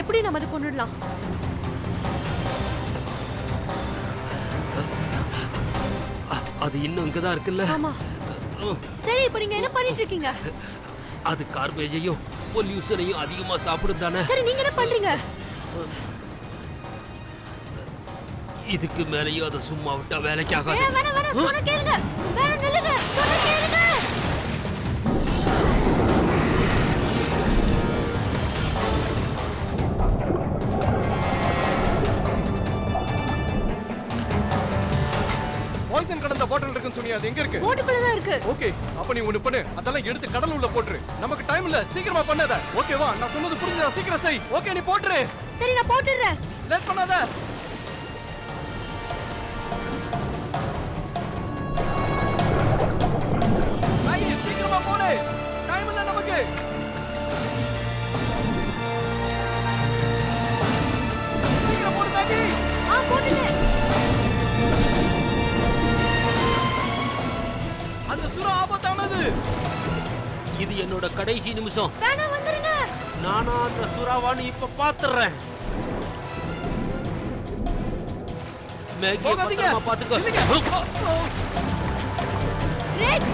எப்படி நம்ம அதை கொண்டுடலாம்? அது இன்னும் இங்க தான் இருக்குல்ல? ஆமா. சரி இப்போ நீங்க என்ன பண்ணிட்டு இருக்கீங்க? அது கார்பேஜையும் பொல்யூஷனையும் அதிகமா சாப்பிடும் தானே. சரி நீங்க என்ன பண்றீங்க? இதுக்கு மேலேயும் அதை சும்மா விட்டா வேலைக்கு ஆகாது. வேணாம் சொன்ன கேளுங்க. வேணாம் நில்லுங்க. சொன்ன கேளுங்க. பாய்சன் கடந்த பாட்டில் இருக்குன்னு சொன்னியா, அது எங்க இருக்கு? போட்டுக்குள்ள தான் இருக்கு. ஓகே, அப்ப நீ ஒண்ணு பண்ணு, அதெல்லாம் எடுத்து கடல் உள்ள போட்டுரு. நமக்கு டைம் இல்ல, சீக்கிரமா பண்ணாத. ஓகேவா? நான் சொன்னது புரிஞ்சதா? சீக்கிரம் செய். ஓகே, நீ போட்டுரு. சரி நான் போட்டுறேன். லேட் பண்ணாத. மேகி, சீக்கிரமா போடு. டைம் இல்ல நமக்கு. சீக்கிரம் போடு மேகி. போட்டுட்டேன். அந்த சுறா ஆபத்தானது. இது என்னோட கடைசி நிமிஷம். வேணாம் வந்துருங்க. நானா அந்த சுறாவான்னு இப்ப பாத்துறேன். மேகி போகாதீங்க. பாத்துக்கோ. கிரேக்.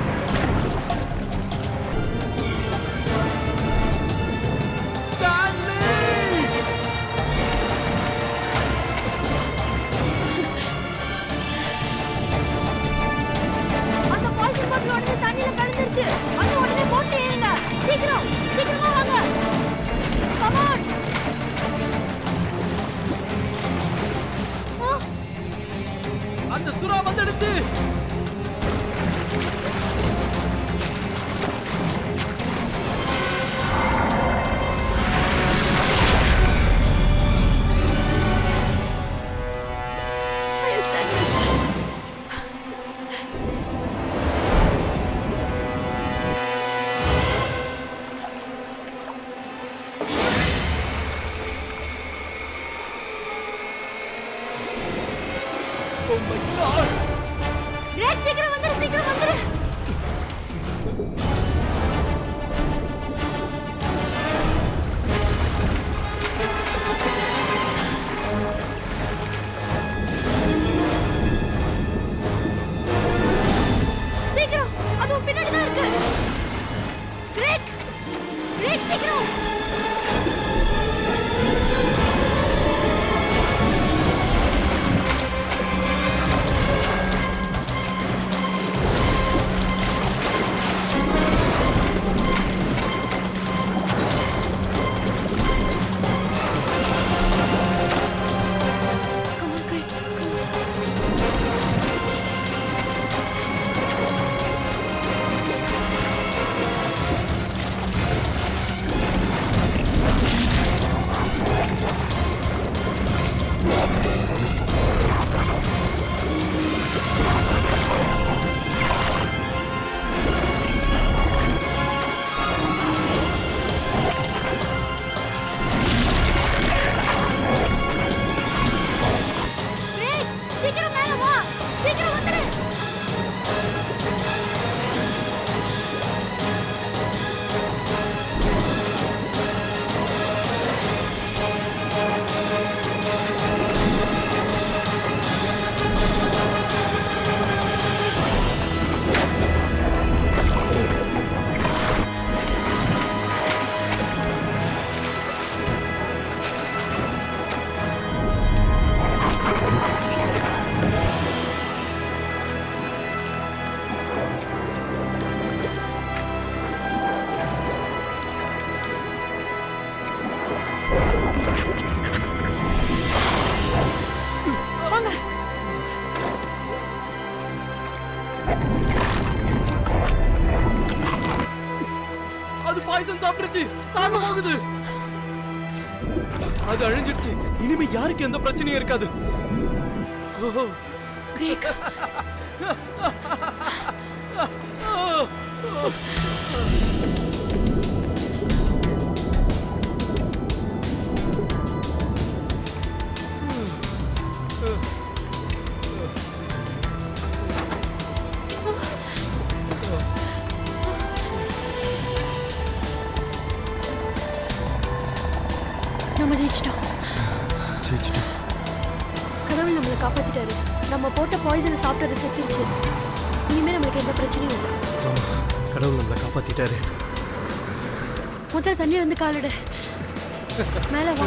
அந்த பாய்சன் பாட்டில் உடனே தண்ணியில கலந்துருச்சு. வந்து உடனே போட்டு ஏறுங்க. சீக்கிரம் சீக்கிரமா வாங்க. Come on. அந்த சுறா வந்துடுச்சு. கிரேக் சீக்கிரம் வந்துரு. சீக்கிரம் வந்துரு. சீக்கிரம். அதுவும் பின்னாடி தான் இருக்கு. கிரேக். கிரேக் சீக்கிரம். கிரேக் சீக்கிரம் மேல வா. சீக்கிரம் வந்துரு. வாங்க. அது பாய்சன் சாப்பிடுச்சு. சாக போகுது. அது அழிஞ்சிடுச்சு. இனிமே யாருக்கு எந்த பிரச்சனையும் இருக்காது. ஓஹோ. கிரேக். நம்ம ஜெயிச்சிட்டோம். கடவுள் நம்மளை காப்பாத்திட்டாரு. நம்ம நம்ம போட்ட பாய்சனை சாப்பிட்டது செத்துருச்சு. இனிமே நம்மளுக்கு எந்த பிரச்சனையும் இல்லை. கடவுள் நம்மளை காப்பாத்திட்டாரு. முதல்ல தண்ணி வந்து காலிடு. மேலே வா.